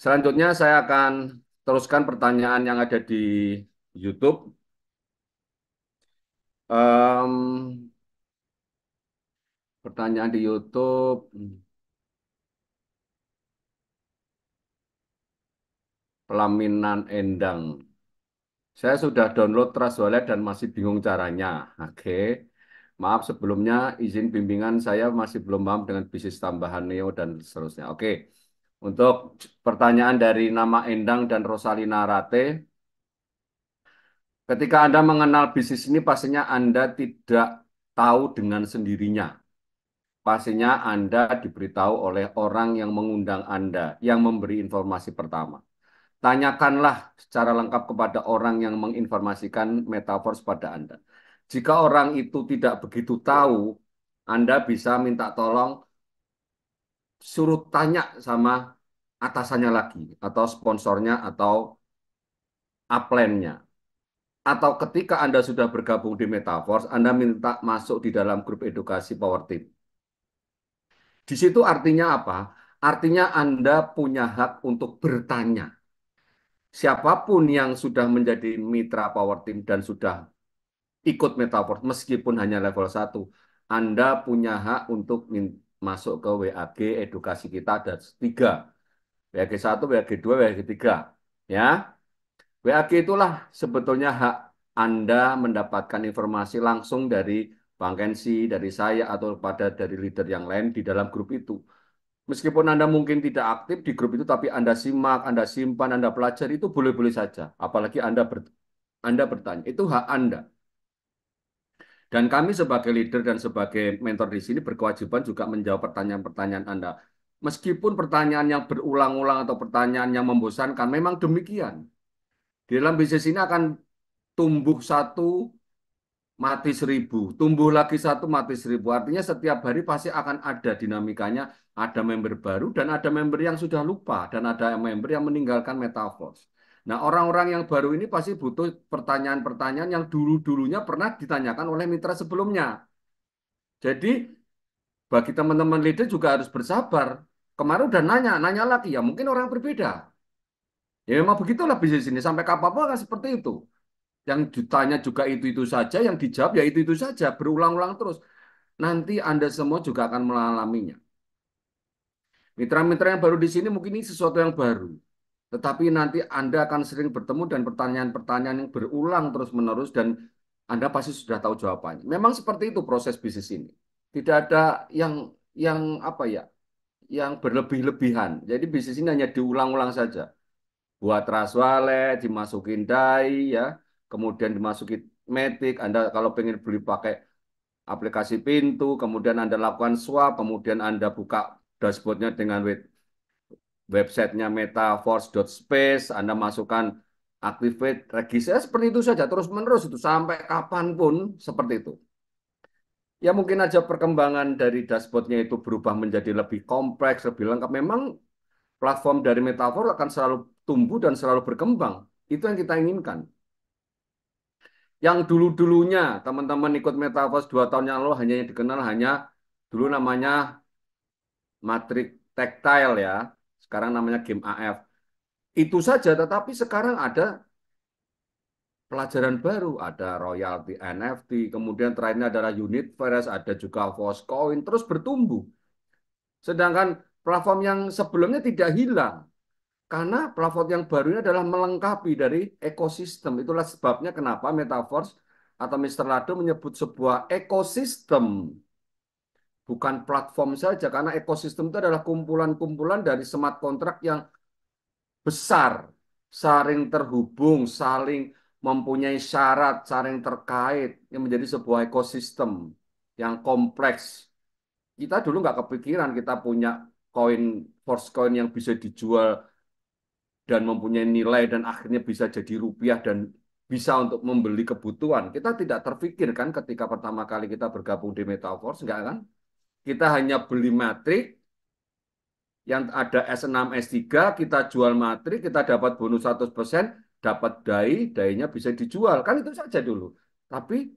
Selanjutnya saya akan teruskan pertanyaan yang ada di YouTube. Pertanyaan di YouTube. Pelaminan Endang. Saya sudah download Trust Wallet dan masih bingung caranya. Oke. Maaf sebelumnya, izin bimbingan saya masih belum paham dengan bisnis tambahan Neo dan seterusnya. Oke. Untuk pertanyaan dari nama Endang dan Rosalina Rate, ketika Anda mengenal bisnis ini, pastinya Anda tidak tahu dengan sendirinya. Pastinya Anda diberitahu oleh orang yang mengundang Anda, yang memberi informasi pertama. Tanyakanlah secara lengkap kepada orang yang menginformasikan Metaverse pada Anda. Jika orang itu tidak begitu tahu, Anda bisa minta tolong, suruh tanya sama atasannya lagi, atau sponsornya, atau upline-nya. Atau ketika Anda sudah bergabung di Metaverse, Anda minta masuk di dalam grup edukasi Power Team. Di situ artinya apa? Artinya Anda punya hak untuk bertanya. Siapapun yang sudah menjadi mitra Power Team dan sudah ikut Metaverse, meskipun hanya level 1, Anda punya hak untuk masuk ke WAG edukasi kita ada 3. WAG 1, WAG 2, WAG 3. Ya. WAG itulah sebetulnya hak Anda mendapatkan informasi langsung dari Bang Kensi, dari saya, atau pada dari leader yang lain di dalam grup itu. Meskipun Anda mungkin tidak aktif di grup itu, tapi Anda simak, Anda simpan, Anda pelajari, itu boleh-boleh saja. Apalagi Anda bertanya. Itu hak Anda. Dan kami sebagai leader dan sebagai mentor di sini berkewajiban juga menjawab pertanyaan-pertanyaan Anda. Meskipun pertanyaan yang berulang-ulang atau pertanyaan yang membosankan, memang demikian. Di dalam bisnis ini akan tumbuh 1, mati 1000. Tumbuh lagi 1, mati 1000. Artinya setiap hari pasti akan ada dinamikanya, ada member baru, dan ada member yang sudah lupa, dan ada member yang meninggalkan Metaverse. Nah, orang-orang yang baru ini pasti butuh pertanyaan-pertanyaan yang dulu-dulunya pernah ditanyakan oleh mitra sebelumnya. Jadi, bagi teman-teman leader juga harus bersabar. Kemarin udah nanya lagi, ya mungkin orang berbeda. Ya memang begitulah bisnis ini, sampai kapan-pun akan seperti itu. Yang ditanya juga itu-itu saja, yang dijawab ya itu-itu saja, berulang-ulang terus. Nanti Anda semua juga akan mengalaminya. Mitra-mitra yang baru di sini mungkin ini sesuatu yang baru. Tetapi nanti Anda akan sering bertemu dan pertanyaan-pertanyaan yang berulang terus-menerus dan Anda pasti sudah tahu jawabannya. Memang seperti itu proses bisnis ini. Tidak ada yang apa ya, yang berlebih-lebihan. Jadi bisnis ini hanya diulang-ulang saja. Buat Trust Wallet, dimasukin DAI, ya, kemudian dimasukin Matic. Anda kalau pengen beli pakai aplikasi pintu, kemudian Anda lakukan swap, kemudian Anda buka dashboardnya dengan websitenya metaverse.space, Anda masukkan activate, register, seperti itu saja, terus-menerus itu, sampai kapanpun seperti itu. Ya mungkin aja perkembangan dari dashboardnya itu berubah menjadi lebih kompleks, lebih lengkap. Memang platform dari Metaverse akan selalu tumbuh dan selalu berkembang. Itu yang kita inginkan. Yang dulu-dulunya teman-teman ikut Metaverse 2 tahun yang lalu hanya yang dikenal hanya dulu namanya Matrix Tactile ya. Sekarang namanya Game AF. Itu saja, tetapi sekarang ada pelajaran baru. Ada royalty NFT, kemudian terakhirnya adalah Universe, ada juga Coin, terus bertumbuh. Sedangkan platform yang sebelumnya tidak hilang. Karena platform yang baru ini adalah melengkapi dari ekosistem. Itulah sebabnya kenapa Metaverse atau Mister Lado menyebut sebuah ekosistem. Bukan platform saja, karena ekosistem itu adalah kumpulan-kumpulan dari smart contract yang besar, saling terhubung, saling mempunyai syarat, saling terkait, yang menjadi sebuah ekosistem yang kompleks. Kita dulu nggak kepikiran kita punya koin Force Coin yang bisa dijual dan mempunyai nilai dan akhirnya bisa jadi rupiah dan bisa untuk membeli kebutuhan. Kita tidak terfikirkan ketika pertama kali kita bergabung di Metaverse, enggak kan? Kita hanya beli matrik yang ada S6, S3, kita jual matrik, kita dapat bonus 100%, dapat dai-nya bisa dijual. Kan itu saja dulu. Tapi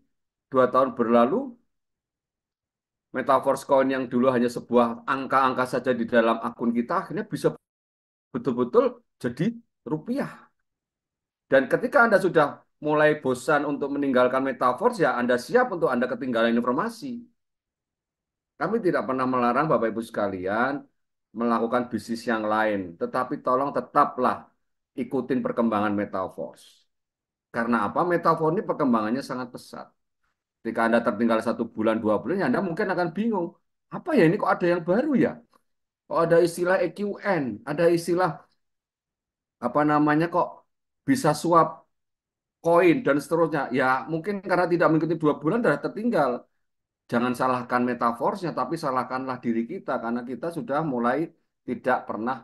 2 tahun berlalu, Metaverse Coin yang dulu hanya sebuah angka-angka saja di dalam akun kita, akhirnya bisa betul-betul jadi rupiah. Dan ketika Anda sudah mulai bosan untuk meninggalkan Metaverse, ya Anda siap untuk Anda ketinggalan informasi. Kami tidak pernah melarang Bapak Ibu sekalian melakukan bisnis yang lain, tetapi tolong tetaplah ikutin perkembangan Metaverse. Karena apa? Metaverse ini perkembangannya sangat pesat. Ketika Anda tertinggal 1 bulan, 2 bulan, ya Anda mungkin akan bingung. Apa ya ini kok ada yang baru ya? Kok ada istilah EQN, ada istilah apa namanya kok bisa swap koin dan seterusnya. Ya mungkin karena tidak mengikuti 2 bulan sudah tertinggal. Jangan salahkan metaverse-nya, tapi salahkanlah diri kita karena kita sudah mulai tidak pernah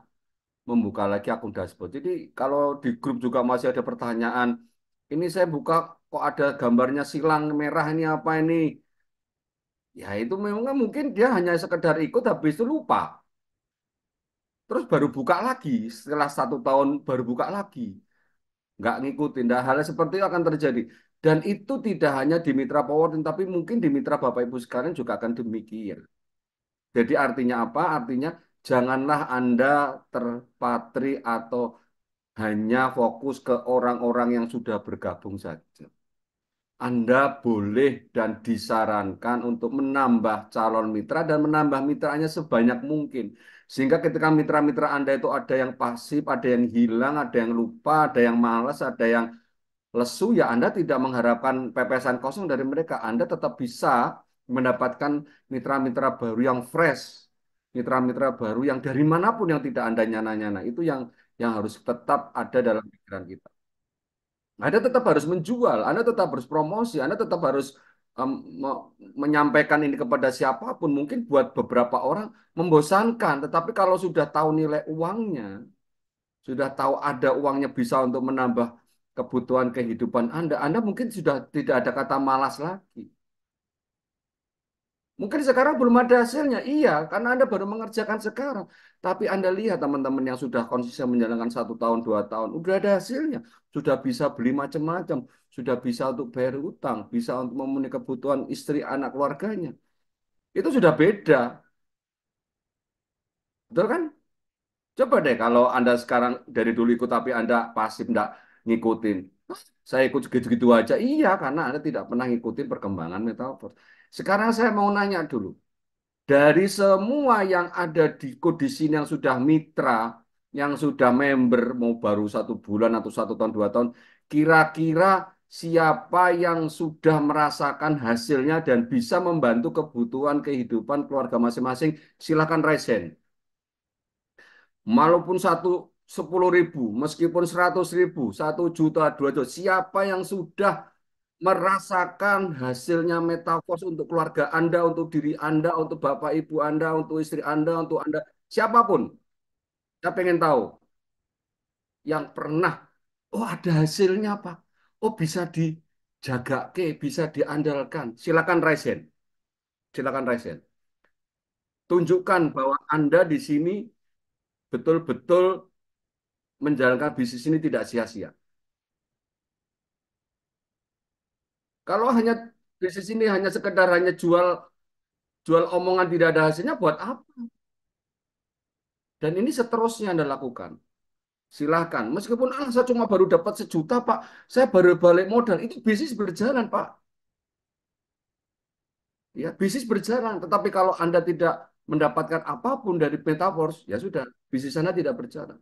membuka lagi akun dashboard. Jadi kalau di grup juga masih ada pertanyaan, ini saya buka kok ada gambarnya silang merah ini apa ini? Ya itu memang mungkin dia hanya sekedar ikut habis itu lupa. Terus baru buka lagi, setelah 1 tahun baru buka lagi. Nggak ngikutin. Nah, hal seperti itu akan terjadi. Dan itu tidak hanya di mitra Powertin, tapi mungkin di mitra Bapak Ibu sekalian juga akan demikian. Jadi artinya apa? Artinya janganlah Anda terpatri atau hanya fokus ke orang-orang yang sudah bergabung saja. Anda boleh dan disarankan untuk menambah calon mitra dan menambah mitranya sebanyak mungkin. Sehingga ketika mitra-mitra Anda itu ada yang pasif, ada yang hilang, ada yang lupa, ada yang malas, ada yang lesu, ya Anda tidak mengharapkan pepesan kosong dari mereka. Anda tetap bisa mendapatkan mitra-mitra baru yang fresh, mitra-mitra baru yang dari manapun yang tidak Anda nyana-nyana. Itu yang harus tetap ada dalam pikiran kita. Anda tetap harus menjual, Anda tetap harus promosi, Anda tetap harus em, menyampaikan ini kepada siapapun. Mungkin buat beberapa orang membosankan, tetapi kalau sudah tahu nilai uangnya, sudah tahu ada uangnya bisa untuk menambah kebutuhan kehidupan Anda, Anda mungkin sudah tidak ada kata malas lagi. Mungkin sekarang belum ada hasilnya, iya, karena Anda baru mengerjakan sekarang. Tapi Anda lihat teman-teman yang sudah konsisten menjalankan 1 tahun, 2 tahun, udah ada hasilnya. Sudah bisa beli macam-macam, sudah bisa untuk bayar utang, bisa untuk memenuhi kebutuhan istri, anak, keluarganya. Itu sudah beda, betul kan? Coba deh kalau Anda sekarang dari dulu ikut tapi Anda pasif, enggak ngikutin. Saya ikut segitu-gitu aja. Iya, karena Anda tidak pernah ngikutin perkembangan metaverse. Sekarang saya mau nanya dulu. Dari semua yang ada di sini yang sudah mitra, yang sudah member, mau baru 1 bulan atau 1 tahun, 2 tahun, kira-kira siapa yang sudah merasakan hasilnya dan bisa membantu kebutuhan kehidupan keluarga masing-masing? Silakan raise hand. Walaupun 10.000, meskipun 100.000, 1 juta, 2 juta, siapa yang sudah merasakan hasilnya metaverse untuk keluarga Anda, untuk diri Anda, untuk bapak ibu Anda, untuk istri Anda, untuk Anda, siapapun. Saya pengen tahu yang pernah, oh ada hasilnya Pak, oh bisa dijaga, bisa diandalkan. Silakan raise hand. Silakan raise hand. Tunjukkan bahwa Anda di sini betul-betul menjalankan bisnis ini tidak sia-sia. Kalau hanya bisnis ini hanya sekedar hanya jual jual omongan tidak ada hasilnya, buat apa? Dan ini seterusnya Anda lakukan. Silahkan. Meskipun saya cuma baru dapat 1 juta, Pak. Saya baru balik modal. Itu bisnis berjalan, Pak. Ya, bisnis berjalan. Tetapi kalau Anda tidak mendapatkan apapun dari metaverse, ya sudah, bisnis Anda tidak berjalan.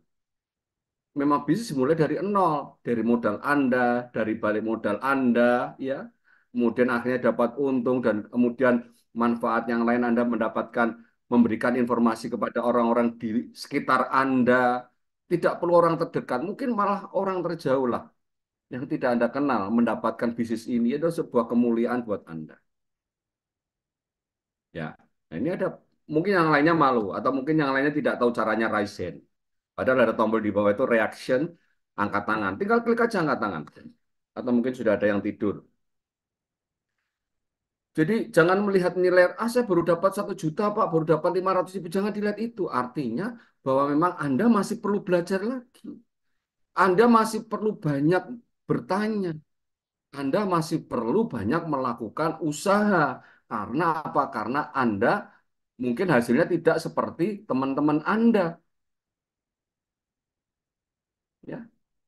memang bisnis mulai dari nol, dari modal Anda, dari balik modal Anda, ya. Kemudian akhirnya dapat untung dan kemudian manfaat yang lain Anda mendapatkan memberikan informasi kepada orang-orang di sekitar Anda. Tidak perlu orang terdekat, mungkin malah orang terjauh lah yang tidak Anda kenal mendapatkan bisnis ini itu sebuah kemuliaan buat Anda. Ya, nah ini ada mungkin yang lainnya malu atau mungkin yang lainnya tidak tahu caranya raise hand. Padahal ada tombol di bawah itu reaction, angkat tangan. Tinggal klik aja angkat tangan. Atau mungkin sudah ada yang tidur. Jadi jangan melihat nilai, saya baru dapat 1 juta Pak, baru dapat 500 ribu. Jangan dilihat itu. Artinya bahwa memang Anda masih perlu belajar lagi. Anda masih perlu banyak bertanya. Anda masih perlu banyak melakukan usaha. Karena apa? Karena Anda mungkin hasilnya tidak seperti teman-teman Anda. Ya,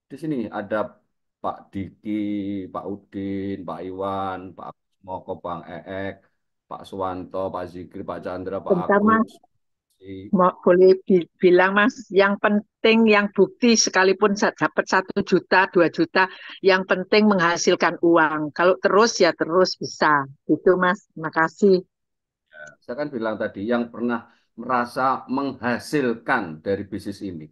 di sini ada Pak Diki, Pak Udin, Pak Iwan, Pak Moko, Bang Eek, Pak Suwanto, Pak Zikri, Pak Chandra, Pak Bentar Agus. Mas, boleh bilang Mas, yang penting, yang bukti sekalipun dapat 1 juta, 2 juta, yang penting menghasilkan uang. Kalau terus ya terus bisa. Itu Mas, terima kasih. Saya kan bilang tadi, yang pernah merasa menghasilkan dari bisnis ini.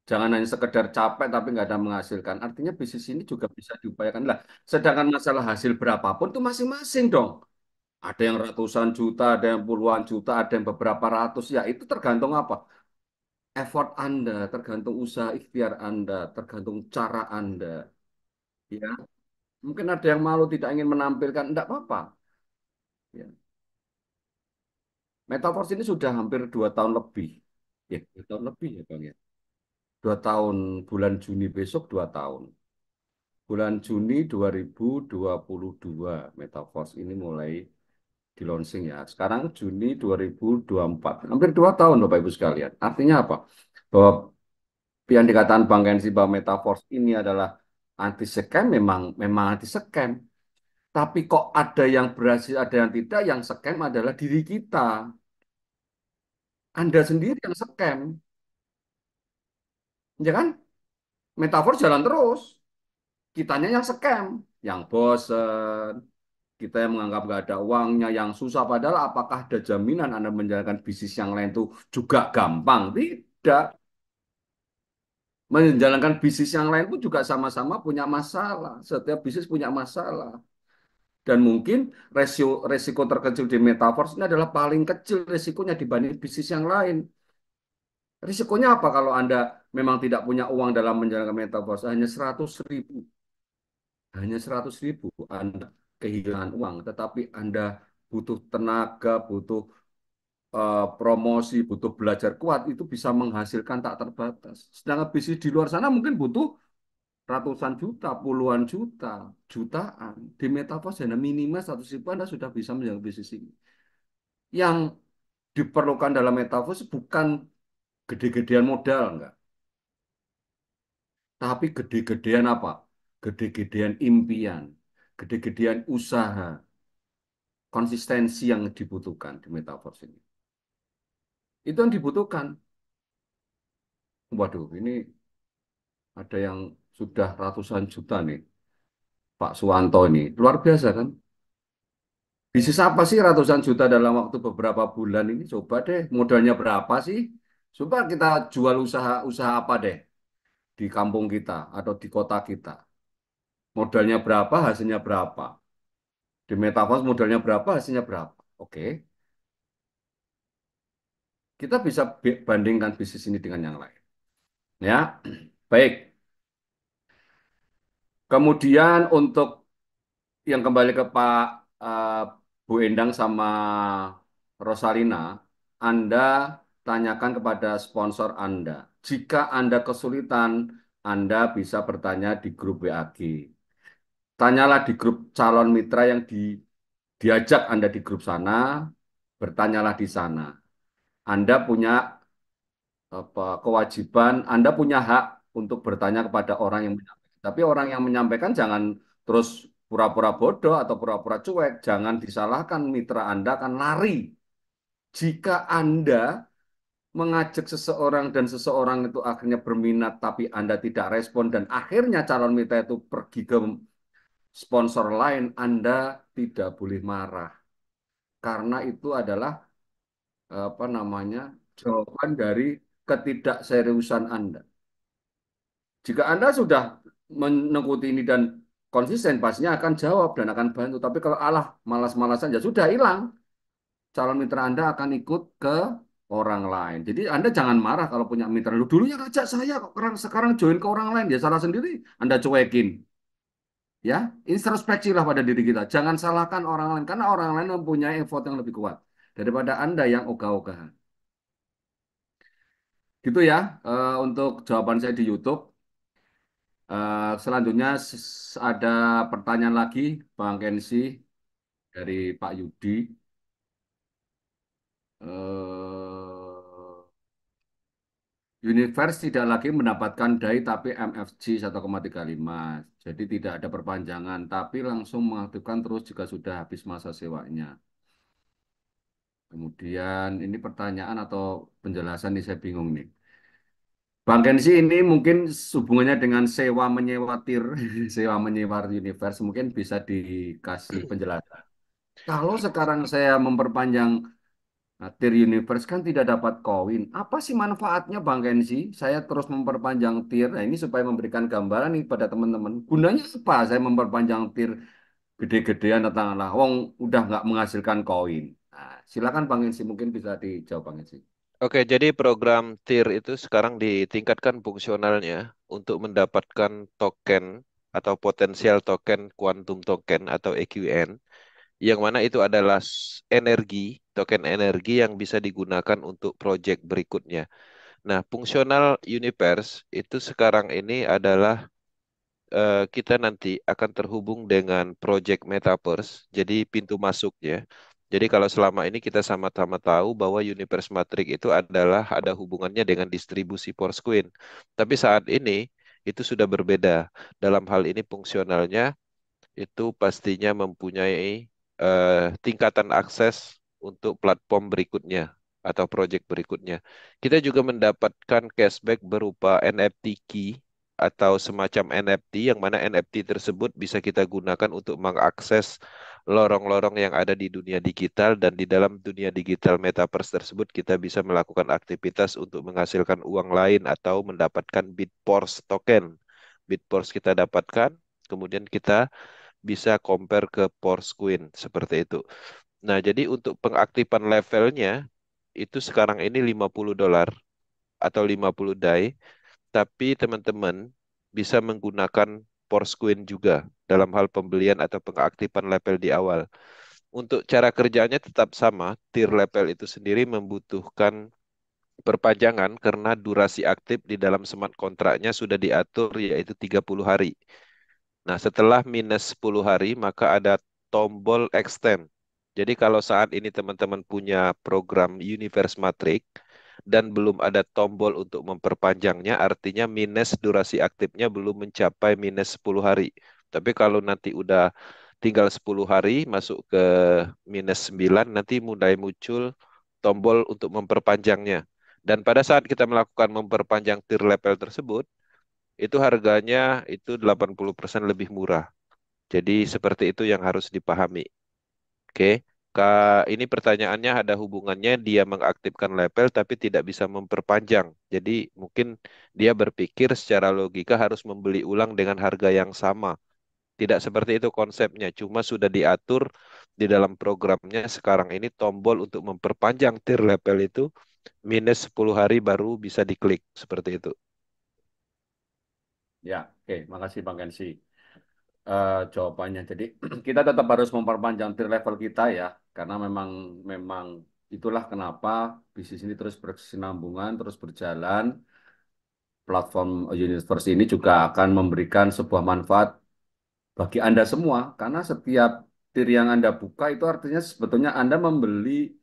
Jangan hanya sekedar capek tapi nggak ada menghasilkan. Artinya bisnis ini juga bisa diupayakan. Lah, sedangkan masalah hasil berapapun itu masing-masing dong. Ada yang ratusan juta, ada yang puluhan juta, ada yang beberapa ratus. Ya itu tergantung apa? Effort Anda, tergantung usaha ikhtiar Anda, tergantung cara Anda. Ya, mungkin ada yang malu tidak ingin menampilkan, enggak apa-apa. Ya. Metaverse ini sudah hampir 2 tahun lebih. Ya, 2 tahun lebih ya Bang ya. 2 tahun, bulan Juni besok 2 tahun. Bulan Juni 2022 Metaverse ini mulai di launching ya. Sekarang Juni 2024. Hampir 2 tahun Bapak Ibu sekalian. Artinya apa? Bahwa yang dikatakan Bang Kenzi bahwa Metaverse ini adalah anti scam memang anti scam. Tapi kok ada yang berhasil, ada yang tidak, yang scam adalah diri kita. Anda sendiri yang scam. Ya kan? Metaverse jalan terus. Kitanya yang scam, yang bosen, kita yang menganggap nggak ada uangnya, yang susah. Padahal apakah ada jaminan Anda menjalankan bisnis yang lain itu juga gampang? Tidak. Menjalankan bisnis yang lain pun juga sama-sama punya masalah. Setiap bisnis punya masalah. Dan mungkin resiko terkecil di metaverse ini adalah paling kecil resikonya dibanding bisnis yang lain. Risikonya apa kalau Anda memang tidak punya uang dalam menjalankan metaverse? Hanya 100 ribu. Hanya 100 ribu Anda kehilangan uang. Tetapi Anda butuh tenaga, butuh promosi, butuh belajar kuat, itu bisa menghasilkan tak terbatas. Sedangkan bisnis di luar sana mungkin butuh ratusan juta, puluhan juta, jutaan. Di metaverse hanya minimal 100 ribu Anda sudah bisa menjalankan bisnis ini. Yang diperlukan dalam metaverse bukan gede-gedean modal, enggak. Tapi gede-gedean apa? Gede-gedean impian, gede-gedean usaha, konsistensi yang dibutuhkan di metaverse ini. Itu yang dibutuhkan. Waduh, ini ada yang sudah ratusan juta nih, Pak Suwanto ini. Luar biasa kan? Bisnis apa sih ratusan juta dalam waktu beberapa bulan ini? Coba deh, modalnya berapa sih? Coba kita jual usaha apa deh di kampung kita atau di kota kita. Modalnya berapa, hasilnya berapa. Di Metaverse modalnya berapa, hasilnya berapa. Oke, kita bisa bandingkan bisnis ini dengan yang lain. Ya, baik. Kemudian untuk yang kembali ke Pak Bu Endang sama Rosalina, Anda tanyakan kepada sponsor Anda. Jika Anda kesulitan, Anda bisa bertanya di grup WAG. Tanyalah di grup calon mitra yang diajak Anda di grup sana, bertanyalah di sana. Anda punya kewajiban, Anda punya hak untuk bertanya kepada orang yang menyampaikan. Tapi orang yang menyampaikan jangan terus pura-pura bodoh atau pura-pura cuek. Jangan disalahkan, mitra Anda akan lari. Jika Anda mengajak seseorang dan seseorang itu akhirnya berminat tapi Anda tidak respon dan akhirnya calon mitra itu pergi ke sponsor lain, Anda tidak boleh marah. Karena itu adalah apa namanya jawaban dari ketidakseriusan Anda. Jika Anda sudah mengikuti ini dan konsisten, pastinya akan jawab dan akan bantu. Tapi kalau Allah malas-malasan, ya sudah hilang. Calon mitra Anda akan ikut ke orang lain. Jadi Anda jangan marah kalau punya mitra. Lu dulunya ngajak saya, kok sekarang join ke orang lain. Dia salah sendiri, Anda cuekin. Ya, introspeksilah pada diri kita. Jangan salahkan orang lain, karena orang lain mempunyai effort yang lebih kuat daripada Anda yang ogah-ogahan. Gitu ya, untuk jawaban saya di YouTube. Selanjutnya ada pertanyaan lagi, Bang Kensi, dari Pak Yudi. Universe tidak lagi mendapatkan DAI tapi MFG 1,35. Jadi tidak ada perpanjangan, tapi langsung mengaktifkan terus jika sudah habis masa sewanya. Kemudian ini pertanyaan atau penjelasan nih saya bingung nih. Bang Kensi ini mungkin hubungannya dengan sewa menyewa tir, sewa menyewa universe mungkin bisa dikasih penjelasan. Kalau sekarang saya memperpanjang tir universe kan tidak dapat koin. Apa sih manfaatnya Bang Kensi? Saya terus memperpanjang tir. Nah, ini supaya memberikan gambaran nih pada teman-teman. Gunanya apa saya memperpanjang tir gede-gedean tentang lah. Wong udah nggak menghasilkan koin. Nah, silakan Bang Kensi mungkin bisa dijawab Bang Kensi. Oke, jadi program TIR itu sekarang ditingkatkan fungsionalnya untuk mendapatkan token atau potensial token quantum token atau EQN, yang mana itu adalah energi, token energi yang bisa digunakan untuk project berikutnya. Nah, fungsional Universe itu sekarang ini adalah kita nanti akan terhubung dengan project Metaverse, jadi pintu masuknya. Jadi kalau selama ini kita sama-sama tahu bahwa Universe Matrix itu adalah ada hubungannya dengan distribusi Forsqueen. Tapi saat ini itu sudah berbeda. Dalam hal ini fungsionalnya itu pastinya mempunyai tingkatan akses untuk platform berikutnya atau project berikutnya. Kita juga mendapatkan cashback berupa NFT key atau semacam NFT, yang mana NFT tersebut bisa kita gunakan untuk mengakses lorong-lorong yang ada di dunia digital, dan di dalam dunia digital metaverse tersebut kita bisa melakukan aktivitas untuk menghasilkan uang lain atau mendapatkan Bitforce token. Bitforce kita dapatkan, kemudian kita bisa compare ke Forsqueen seperti itu. Nah, jadi untuk pengaktifan levelnya itu sekarang ini $50 atau 50 DAI, tapi teman-teman bisa menggunakan Forsqueen juga dalam hal pembelian atau pengaktifan level di awal. Untuk cara kerjanya tetap sama, tier level itu sendiri membutuhkan perpanjangan karena durasi aktif di dalam smart kontraknya sudah diatur yaitu 30 hari. Nah, setelah minus 10 hari maka ada tombol extend. Jadi kalau saat ini teman-teman punya program Universe Matrix dan belum ada tombol untuk memperpanjangnya, artinya minus durasi aktifnya belum mencapai minus 10 hari. Tapi kalau nanti udah tinggal 10 hari masuk ke minus 9, nanti mulai muncul tombol untuk memperpanjangnya. Dan pada saat kita melakukan memperpanjang tier level tersebut, itu harganya itu 80% lebih murah. Jadi seperti itu yang harus dipahami. Oke. Ini pertanyaannya ada hubungannya dia mengaktifkan level tapi tidak bisa memperpanjang. Jadi mungkin dia berpikir secara logika harus membeli ulang dengan harga yang sama. Tidak seperti itu konsepnya, cuma sudah diatur di dalam programnya sekarang ini tombol untuk memperpanjang tier level itu minus 10 hari baru bisa diklik seperti itu. Ya, oke, makasih Bang Kensi. Jawabannya. Jadi kita tetap harus memperpanjang tier level kita ya, karena memang itulah kenapa bisnis ini terus berkesinambungan, terus berjalan. Platform Universe ini juga akan memberikan sebuah manfaat bagi Anda semua, karena setiap tier yang Anda buka itu artinya sebetulnya Anda membeli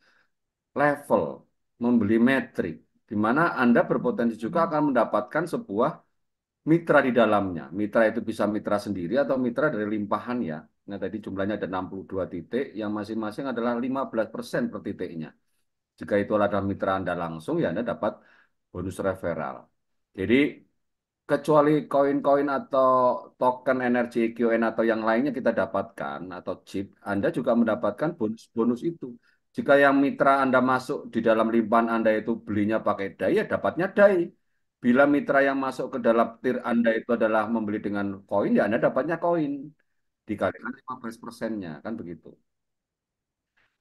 level, membeli metrik, di mana Anda berpotensi juga akan mendapatkan sebuah mitra di dalamnya. Mitra itu bisa mitra sendiri atau mitra dari limpahan ya. Nah, tadi jumlahnya ada 62 titik, yang masing-masing adalah 15% per titiknya. Jika itu adalah mitra Anda langsung, ya Anda dapat bonus referral. Jadi kecuali koin-koin atau token energi EQN atau yang lainnya kita dapatkan atau chip, Anda juga mendapatkan bonus-bonus itu. Jika yang mitra Anda masuk di dalam limpahan Anda itu belinya pakai DAI, ya dapatnya DAI. Bila mitra yang masuk ke dalam tier Anda itu adalah membeli dengan koin, ya Anda dapatnya koin. Dikalikan 15%-nya, kan begitu.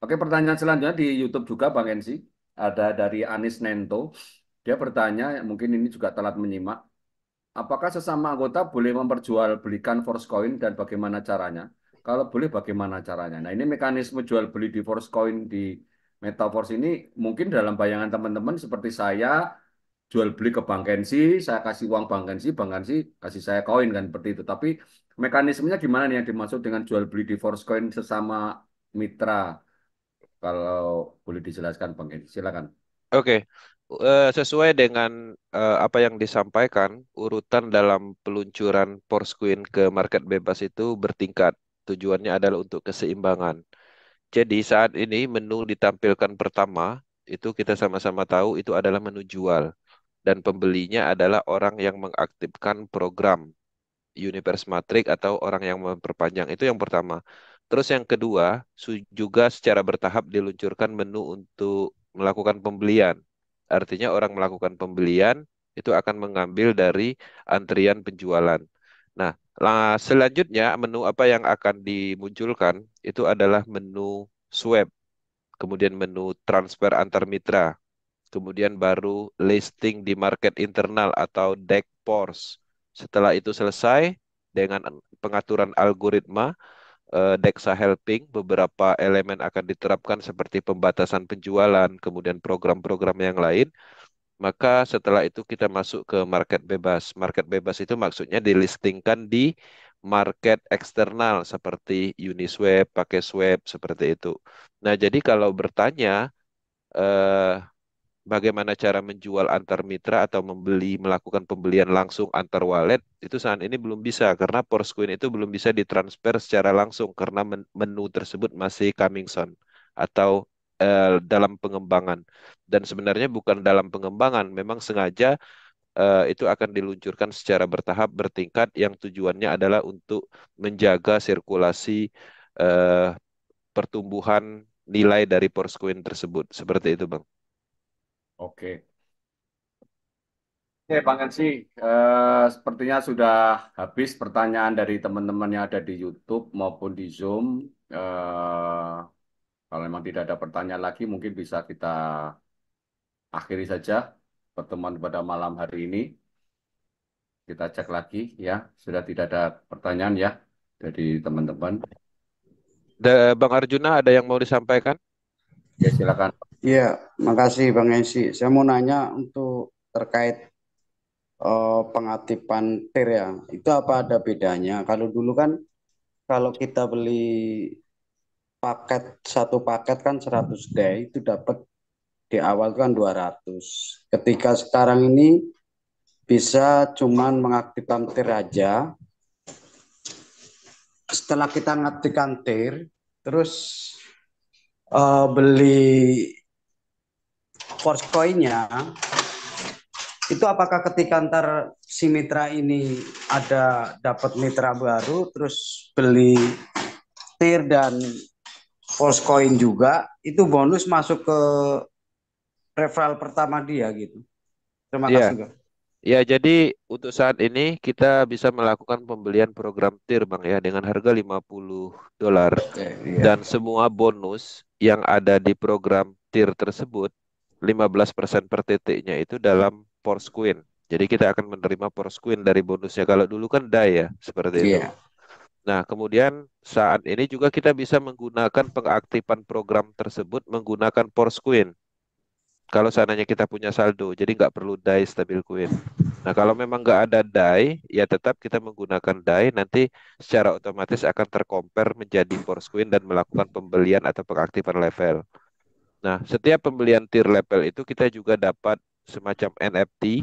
Oke, pertanyaan selanjutnya di YouTube juga, Bang Ensi. Ada dari Anis Nento. Dia bertanya, mungkin ini juga telat menyimak. Apakah sesama anggota boleh memperjualbelikan Force Coin dan bagaimana caranya? Kalau boleh, bagaimana caranya? Nah, ini mekanisme jual beli di Force Coin di Metaverse ini mungkin dalam bayangan teman-teman seperti saya jual beli ke Bang Kensi, saya kasih uang Bang Kensi kasih saya koin kan seperti itu. Tapi mekanismenya gimana nih yang dimaksud dengan jual beli di Force Coin sesama mitra? Kalau boleh dijelaskan Bang Kensi, silakan. Oke, sesuai dengan apa yang disampaikan, urutan dalam peluncuran Portsquin ke market bebas itu bertingkat. Tujuannya adalah untuk keseimbangan. Jadi saat ini menu ditampilkan pertama, itu kita sama-sama tahu itu adalah menu jual. Dan pembelinya adalah orang yang mengaktifkan program Universe Matrix atau orang yang memperpanjang. Itu yang pertama. Terus yang kedua, juga secara bertahap diluncurkan menu untuk melakukan pembelian. Artinya orang melakukan pembelian itu akan mengambil dari antrian penjualan. Nah, selanjutnya menu apa yang akan dimunculkan itu adalah menu swap, kemudian menu transfer antar mitra, kemudian baru listing di market internal atau DEX Pors. Setelah itu selesai dengan pengaturan algoritma, Dexa Helping, beberapa elemen akan diterapkan seperti pembatasan penjualan, kemudian program-program yang lain. Maka setelah itu kita masuk ke market bebas. Market bebas itu maksudnya dilistingkan di market eksternal seperti Uniswap, pakai swap, seperti itu. Nah, jadi kalau bertanya eh, bagaimana cara menjual antar mitra atau melakukan pembelian langsung antar wallet, itu saat ini belum bisa karena Portsquin itu belum bisa ditransfer secara langsung karena menu tersebut masih coming soon atau dalam pengembangan. Dan sebenarnya bukan dalam pengembangan, memang sengaja itu akan diluncurkan secara bertahap bertingkat yang tujuannya adalah untuk menjaga sirkulasi eh, pertumbuhan nilai dari Portsquin tersebut. Seperti itu, Bang. Oke. Oke, Bang Ensi, sepertinya sudah habis pertanyaan dari teman-teman yang ada di YouTube maupun di Zoom. Kalau memang tidak ada pertanyaan lagi, mungkin bisa kita akhiri saja pertemuan pada malam hari ini. Kita cek lagi ya, sudah tidak ada pertanyaan ya dari teman-teman. Bang Arjuna ada yang mau disampaikan? Ya, silakan. Iya, makasih Bang Ensi. Saya mau nanya untuk terkait pengaktifan TIR ya. Itu apa ada bedanya? Kalau dulu kan kalau kita beli satu paket kan 100 day itu dapat di awal kan 200. Ketika sekarang ini bisa cuman mengaktifkan TIR aja. Setelah kita mengaktifkan TIR, terus beli Force Coin-nya, itu apakah ketika ntar si mitra ini ada dapat mitra baru, terus beli TIR dan Force Coin juga, itu bonus masuk ke referral pertama dia gitu. Terima kasih, Bang. Ya, jadi untuk saat ini kita bisa melakukan pembelian program TIR, Bang, ya, dengan harga $50. Dan semua bonus yang ada di program TIR tersebut, 15% per titiknya itu dalam Portsquin. Jadi kita akan menerima Portsquin dari bonusnya. Kalau dulu kan DAI ya, seperti itu. Nah, kemudian saat ini juga kita bisa menggunakan pengaktifan program tersebut menggunakan Portsquin. Kalau seandainya kita punya saldo, jadi nggak perlu DAI Stablecoin. Nah, kalau memang nggak ada DAI, ya tetap kita menggunakan DAI, nanti secara otomatis akan tercompare menjadi Portsquin dan melakukan pembelian atau pengaktifan level. Nah, setiap pembelian tier level itu kita juga dapat semacam NFT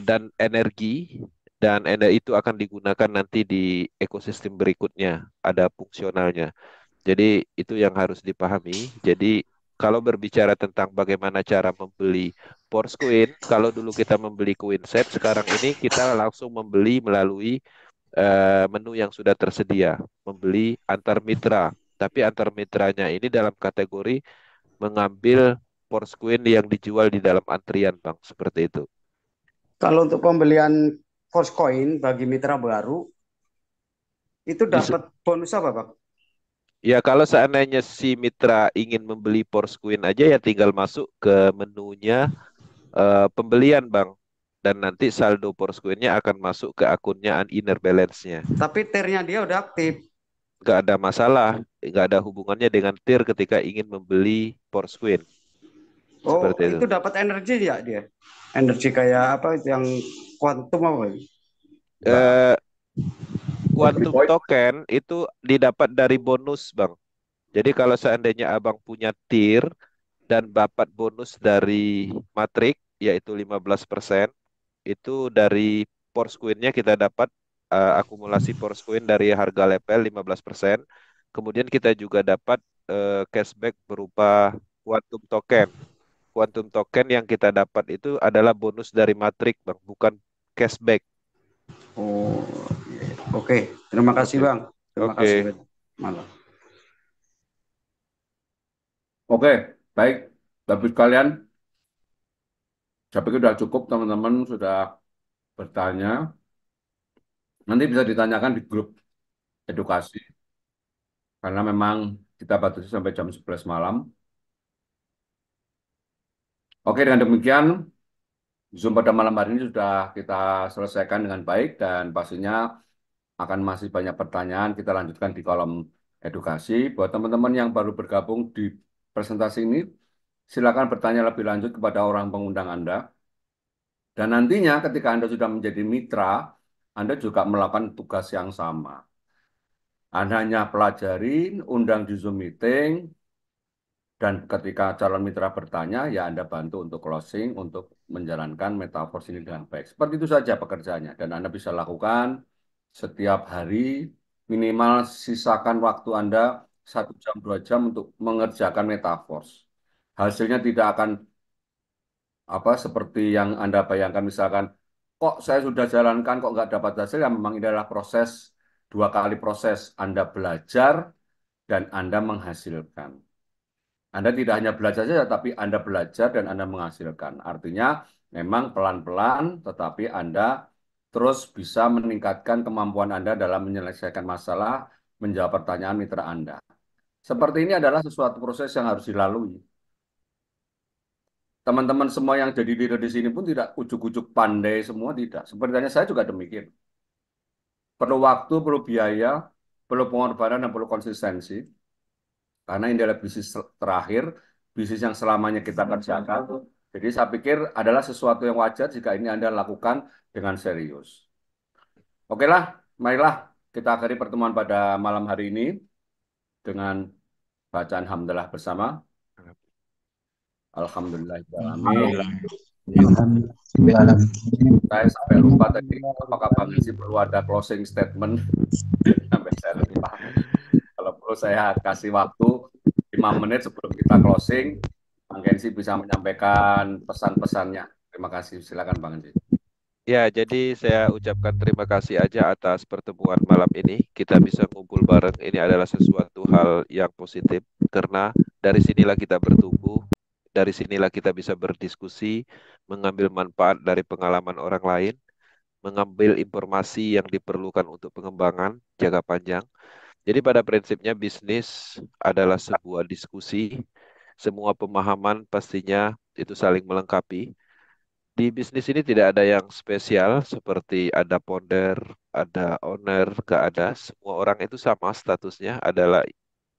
dan energi, dan itu akan digunakan nanti di ekosistem berikutnya, ada fungsionalnya. Jadi itu yang harus dipahami. Jadi Kalau berbicara tentang bagaimana cara membeli Force Coin, kalau dulu kita membeli coin set, sekarang ini kita langsung membeli melalui menu yang sudah tersedia, membeli antar mitra. Tapi antar mitranya ini dalam kategori mengambil Force Coin yang dijual di dalam antrian, Bang, seperti itu. Kalau untuk pembelian Force Coin bagi mitra baru, itu dapat bonus apa, Bang? Ya, kalau seandainya si mitra ingin membeli Force Coin aja ya tinggal masuk ke menunya pembelian, Bang. Dan nanti saldo Force Coin-nya akan masuk ke akunnya inner balance-nya. Tapi tirnya dia udah aktif. Nggak ada masalah, nggak ada hubungannya dengan tir ketika ingin membeli Force Coin. Oh, Seperti itu dapat energi ya dia? Energi kayak apa yang kuantum apa? Quantum token itu didapat dari bonus, Bang. Jadi kalau seandainya Abang punya tir dan dapat bonus dari Matrix, yaitu 15%, itu dari Force Coin-nya kita dapat akumulasi Force Coin dari harga level 15%. Kemudian kita juga dapat cashback berupa Quantum Token. Quantum Token yang kita dapat itu adalah bonus dari Matrix, Bang, bukan cashback. Oh, oke. Terima kasih, Bang. Terima kasih. Malam. Oke, baik. Bapak sekalian, saya pikir sudah cukup teman-teman sudah bertanya. Nanti bisa ditanyakan di grup edukasi. Karena memang kita batasi sampai jam 11 malam. Oke, dengan demikian, Zoom pada malam hari ini sudah kita selesaikan dengan baik dan pastinya akan masih banyak pertanyaan. Kita lanjutkan di kolom edukasi. Buat teman-teman yang baru bergabung di presentasi ini, silakan bertanya lebih lanjut kepada orang pengundang Anda. Dan nantinya ketika Anda sudah menjadi mitra, Anda juga melakukan tugas yang sama. Anda hanya pelajarin, undang di Zoom meeting, dan ketika calon mitra bertanya, ya Anda bantu untuk closing, untuk menjalankan metaverse ini dengan baik. Seperti itu saja pekerjaannya. Dan Anda bisa lakukan setiap hari, minimal sisakan waktu Anda 1 jam, 2 jam untuk mengerjakan metaverse. Hasilnya tidak akan seperti yang Anda bayangkan, misalkan, kok saya sudah jalankan, kok nggak dapat hasil, ya memang ini adalah proses, 2 kali proses. Anda belajar dan Anda menghasilkan. Anda tidak hanya belajar saja, tapi Anda belajar dan Anda menghasilkan. Artinya memang pelan-pelan, tetapi Anda terus bisa meningkatkan kemampuan Anda dalam menyelesaikan masalah, menjawab pertanyaan mitra Anda. Seperti ini adalah sesuatu proses yang harus dilalui. Teman-teman semua yang jadi leader di sini pun tidak ujuk-ujuk pandai semua, tidak. Sepertinya saya juga demikian. Perlu waktu, perlu biaya, perlu pengorbanan, dan perlu konsistensi. Karena ini adalah bisnis terakhir, bisnis yang selamanya kita kerjakan. Jadi saya pikir adalah sesuatu yang wajar jika ini Anda lakukan dengan serius. Oke lah, marilah kita akhiri pertemuan pada malam hari ini dengan bacaan hamdalah bersama. Alhamdulillah. Saya sampai lupa tadi apakah Bang Isi perlu ada closing statement. Sampai saya lupa. Kalau perlu saya kasih waktu 5 menit sebelum kita closing, Bang Gensi bisa menyampaikan pesan-pesannya. Terima kasih. Silakan Bang Gensi. Ya, jadi saya ucapkan terima kasih aja atas pertemuan malam ini. Kita bisa ngumpul bareng. Ini adalah sesuatu hal yang positif karena dari sinilah kita bertumbuh, dari sinilah kita bisa berdiskusi, mengambil manfaat dari pengalaman orang lain, mengambil informasi yang diperlukan untuk pengembangan jangka panjang. Jadi pada prinsipnya bisnis adalah sebuah diskusi, semua pemahaman pastinya itu saling melengkapi. Di bisnis ini tidak ada yang spesial seperti ada founder, ada owner, nggak ada. Semua orang itu sama statusnya adalah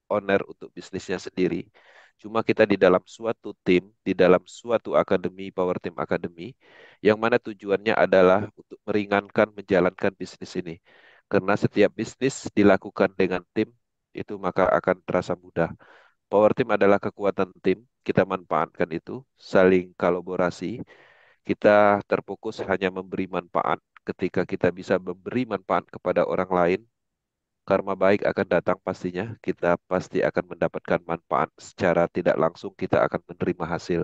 owner untuk bisnisnya sendiri. Cuma kita di dalam suatu tim, di dalam suatu akademi, Power Team Academy, yang mana tujuannya adalah untuk meringankan menjalankan bisnis ini. Karena setiap bisnis dilakukan dengan tim, itu maka akan terasa mudah. Power Team adalah kekuatan tim, kita manfaatkan itu, saling kolaborasi. Kita terfokus hanya memberi manfaat. Ketika kita bisa memberi manfaat kepada orang lain, karma baik akan datang pastinya. Kita pasti akan mendapatkan manfaat secara tidak langsung, kita akan menerima hasil.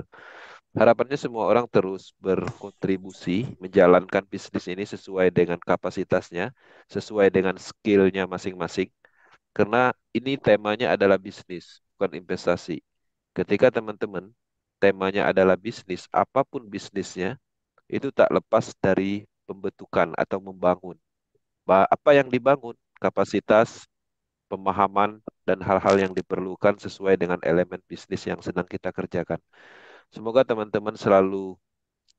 Harapannya semua orang terus berkontribusi menjalankan bisnis ini sesuai dengan kapasitasnya, sesuai dengan skillnya masing-masing. Karena ini temanya adalah bisnis, bukan investasi. Ketika teman-teman temanya adalah bisnis, apapun bisnisnya, itu tak lepas dari pembentukan atau membangun. Apa yang dibangun? Kapasitas, pemahaman, dan hal-hal yang diperlukan sesuai dengan elemen bisnis yang sedang kita kerjakan. Semoga teman-teman selalu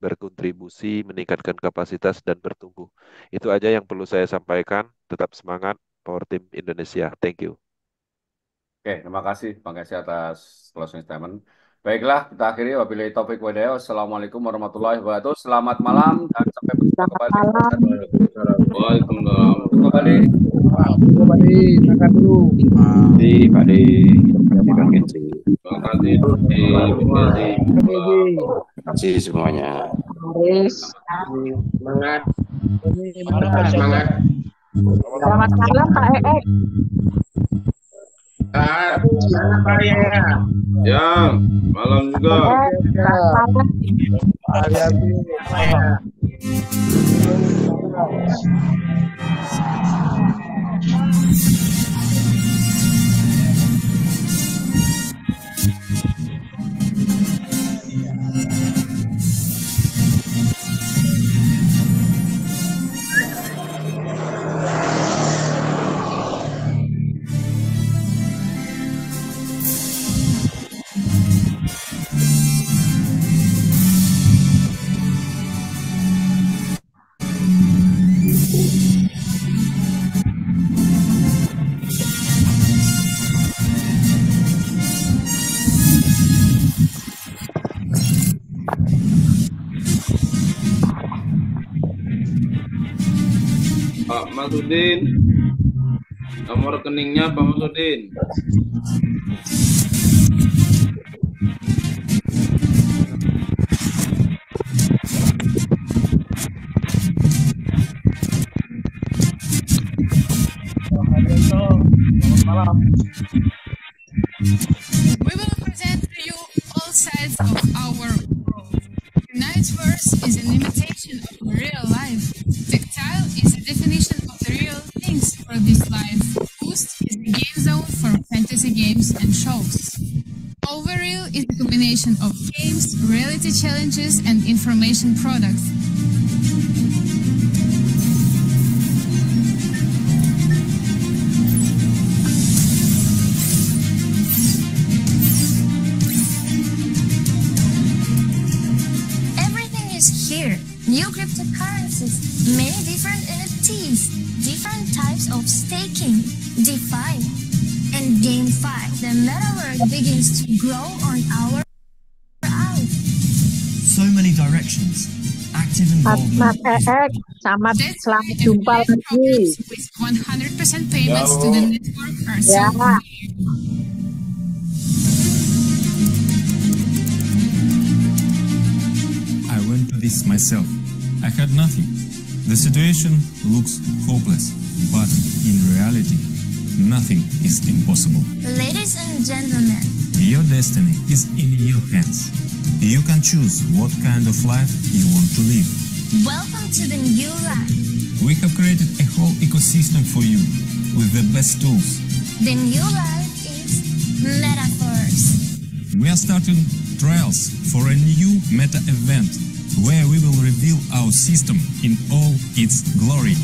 berkontribusi, meningkatkan kapasitas, dan bertumbuh. Itu aja yang perlu saya sampaikan. Tetap semangat, Power Team Indonesia. Thank you. Oke, terima kasih Bang Kesi atas closing statement. Baiklah, kita akhiri wabillahi taufiq walhidayah. Wassalamualaikum warahmatullahi wabarakatuh. Selamat malam dan sampai berjumpa kembali. Waalaikumsalam. Kembali. Kembali, makan dulu. Terima kasih semuanya. Semangat. Semangat. Selamat malam Pak Eek. Selamat Pak Eek. Ya, malam juga. Pak Masudin, nomor rekeningnya Pak Masudin. We will present to you all sides of our world. Uniteverse is an imitation of real life. Tactile is a definition of the real things for this life. Boost is the game zone for fantasy games and shows. Overreal is a combination of games, reality challenges, and information products. Everything is here. New cryptocurrencies, many different NFTs, different types of staking, DeFi, and GameFi. The metaverse begins to grow on our eyes. So many directions. Active involvement. Mas Eek, selamat jumpa lagi. With 100% payments to the network are so I went to this myself. I had nothing. The situation looks hopeless, but in reality, nothing is impossible. Ladies and gentlemen, Your destiny is in your hands. You can choose what kind of life you want to live. welcome to the new life. We have created a whole ecosystem for you with the best tools. The new life is Metaverse. We are starting trials for a new meta event where we will reveal our system in all its glory.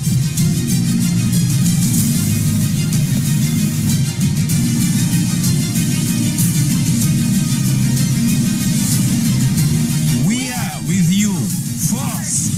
We are with you, Force!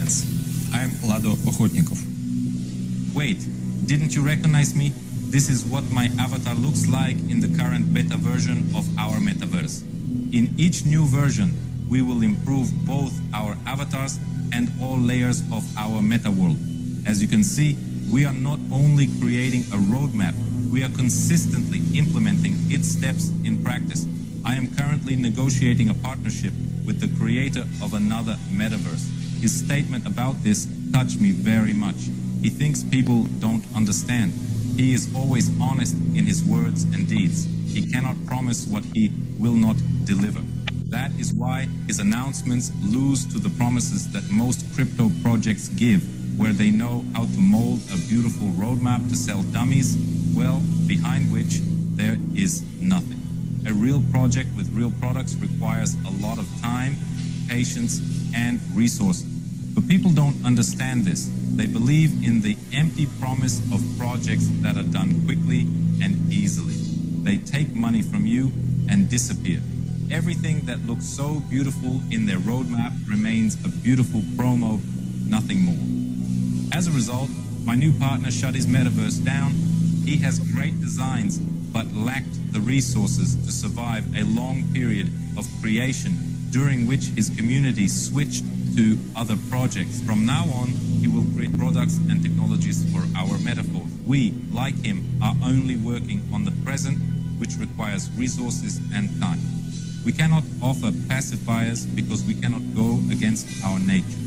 friends, I'm Lado Okhotnikov. Wait, didn't you recognize me? This is what my avatar looks like in the current beta version of our metaverse. In each new version, we will improve both our avatars and all layers of our meta world. As you can see, we are not only creating a roadmap, we are consistently implementing its steps in practice. I am currently negotiating a partnership with the creator of another metaverse. His statement about this touched me very much. He thinks people don't understand. He is always honest in his words and deeds. He cannot promise what he will not deliver. That is why his announcements lose to the promises that most crypto projects give, where they know how to mold a beautiful roadmap to sell dummies, well, behind which there is nothing. A real project with real products requires a lot of time, patience, and resources. But people don't understand this. They believe in the empty promise of projects that are done quickly and easily. They take money from you and disappear. Everything that looks so beautiful in their roadmap remains a beautiful promo, nothing more. As a result, my new partner shut his metaverse down. He has great designs, but lacked the resources to survive a long period of creation, during which his community switched to other projects. From now on, he will create products and technologies for our metaphor. We, like him, are only working on the present, which requires resources and time. We cannot offer pacifiers because we cannot go against our nature.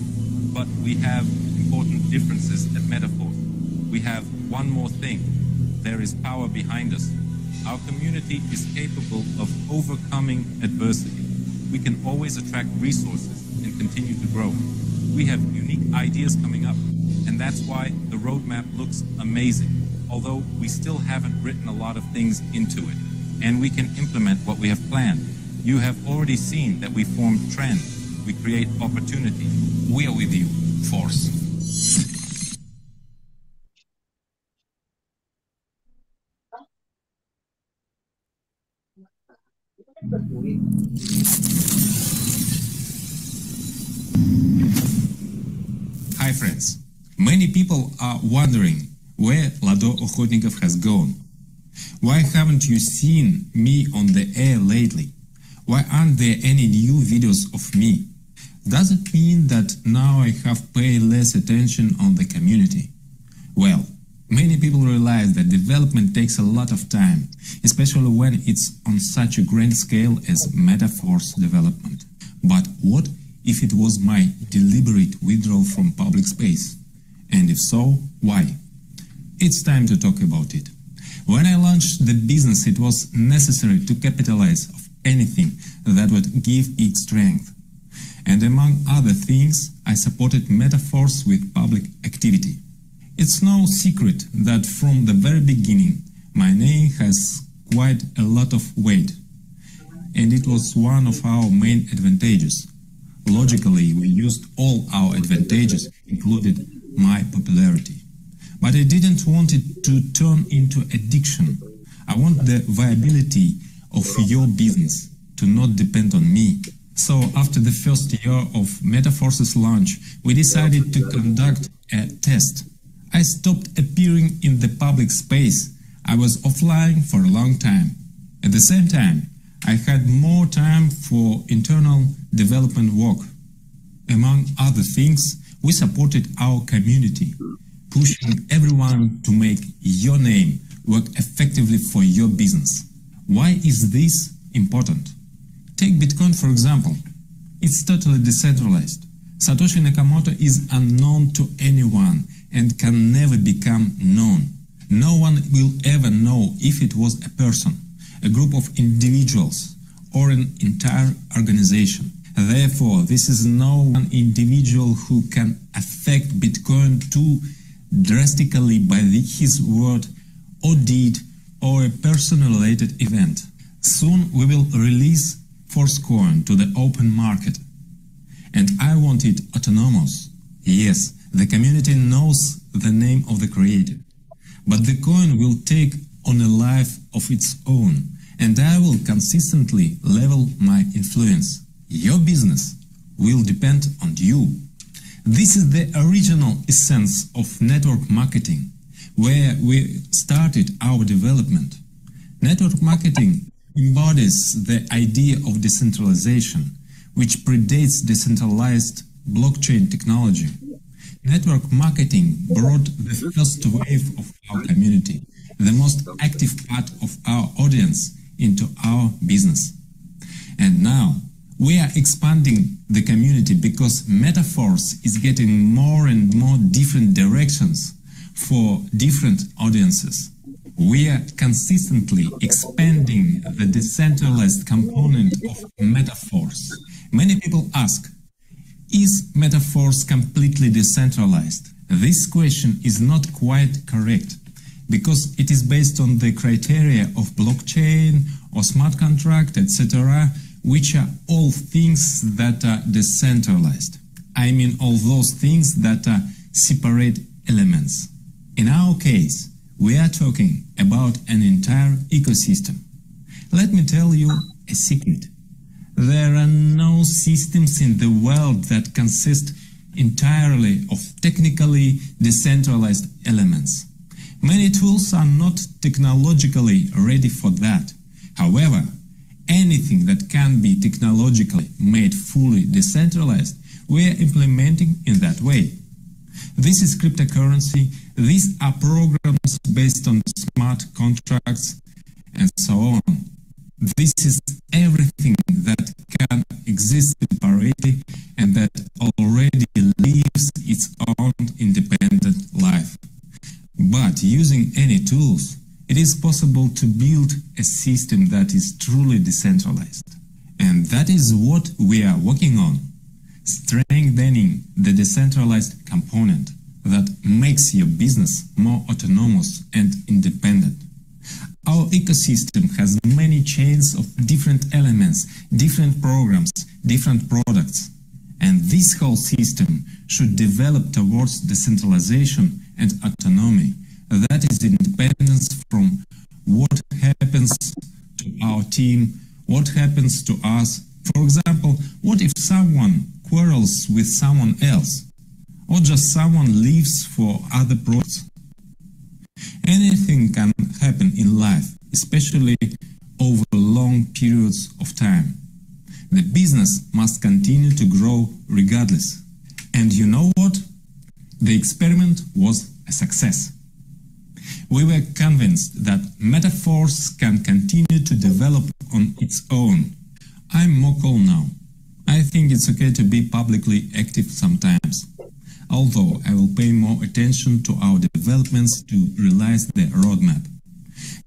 But we have important differences at Metaphor. We have one more thing. There is power behind us. Our community is capable of overcoming adversity. We can always attract resources and continue to grow. We have unique ideas coming up, and that's why the roadmap looks amazing, although we still haven't written a lot of things into it, and we can implement what we have planned. You have already seen that we form trend, we create opportunity. We are with you, Force. Hi friends. Many people are wondering where Lado Okhotnikov has gone. Why haven't you seen me on the air lately? Why aren't there any new videos of me? Does it mean that now I have paid less attention on the community? Well, many people realize that development takes a lot of time, especially when it's on such a grand scale as Metaforce development. But what if it was my deliberate withdrawal from public space? And if so, why? It's time to talk about it. When I launched the business, it was necessary to capitalize on anything that would give it strength. And among other things, I supported Metaforce with public activity. It's no secret that from the very beginning, my name has quite a lot of weight. And it was one of our main advantages. Logically, we used all our advantages, including my popularity. But I didn't want it to turn into addiction. I want the viability of your business to not depend on me. So after the first year of Metaforce's launch, we decided to conduct a test. I stopped appearing in the public space. I was offline for a long time. At the same time, I had more time for internal development work. Among other things, we supported our community, pushing everyone to make your name work effectively for your business. Why is this important? Take Bitcoin, for example. It's totally decentralized. Satoshi Nakamoto is unknown to anyone and can never become known. No one will ever know if it was a person, a group of individuals, or an entire organization. Therefore, this is no one individual who can affect Bitcoin too drastically by his word or deed or a person-related event. Soon we will release Forcecoin to the open market. And I want it autonomous. Yes, the community knows the name of the creator. But the coin will take on a life of its own, and I will consistently level my influence. Your business will depend on you. This is the original essence of network marketing, where we started our development. Network marketing embodies the idea of decentralization, which predates decentralized blockchain technology. Network marketing brought the first wave of our community, the most active part of our audience, into our business. And now, we are expanding the community because Metaforce is getting more and more different directions for different audiences. We are consistently expanding the decentralized component of Metaforce. Many people ask, is Metaforce completely decentralized? This question is not quite correct, because it is based on the criteria of blockchain or smart contract, etc., which are all things that are decentralized. I mean all those things that are separate elements. In our case, we are talking about an entire ecosystem. Let me tell you a secret. There are no systems in the world that consist entirely of technically decentralized elements. Many tools are not technologically ready for that. However, anything that can be technologically made fully decentralized, we are implementing in that way. This is cryptocurrency, these are programs based on smart contracts, and so on. This is everything that can exist separately and that already lives its own independent life. But using any tools, it is possible to build a system that is truly decentralized. And that is what we are working on, strengthening the decentralized component that makes your business more autonomous and independent. Our ecosystem has many chains of different elements, different programs, different products. And this whole system should develop towards decentralization and autonomy. That is independence from what happens to our team, what happens to us. For example, what if someone quarrels with someone else, or just someone leaves for other products? Anything can happen in life, especially over long periods of time. The business must continue to grow regardless. And you know what? The experiment was a success. We were convinced that Metaforce can continue to develop on its own. I'm more cool now. I think it's okay to be publicly active sometimes, although I will pay more attention to our developments to realize the roadmap.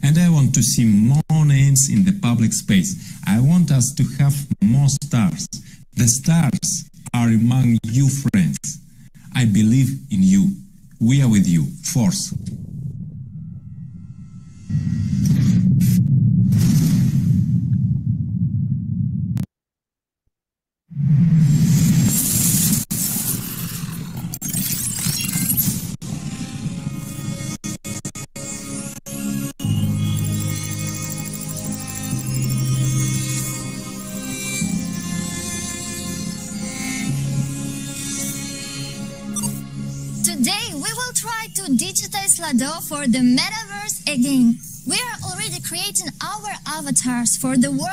And I want to see more names in the public space. I want us to have more stars. The stars are among you, friends. I believe in you. We are with you. Force. Today, we will try to digitize Lado for the metaverse again. We are already creating our avatars for the world.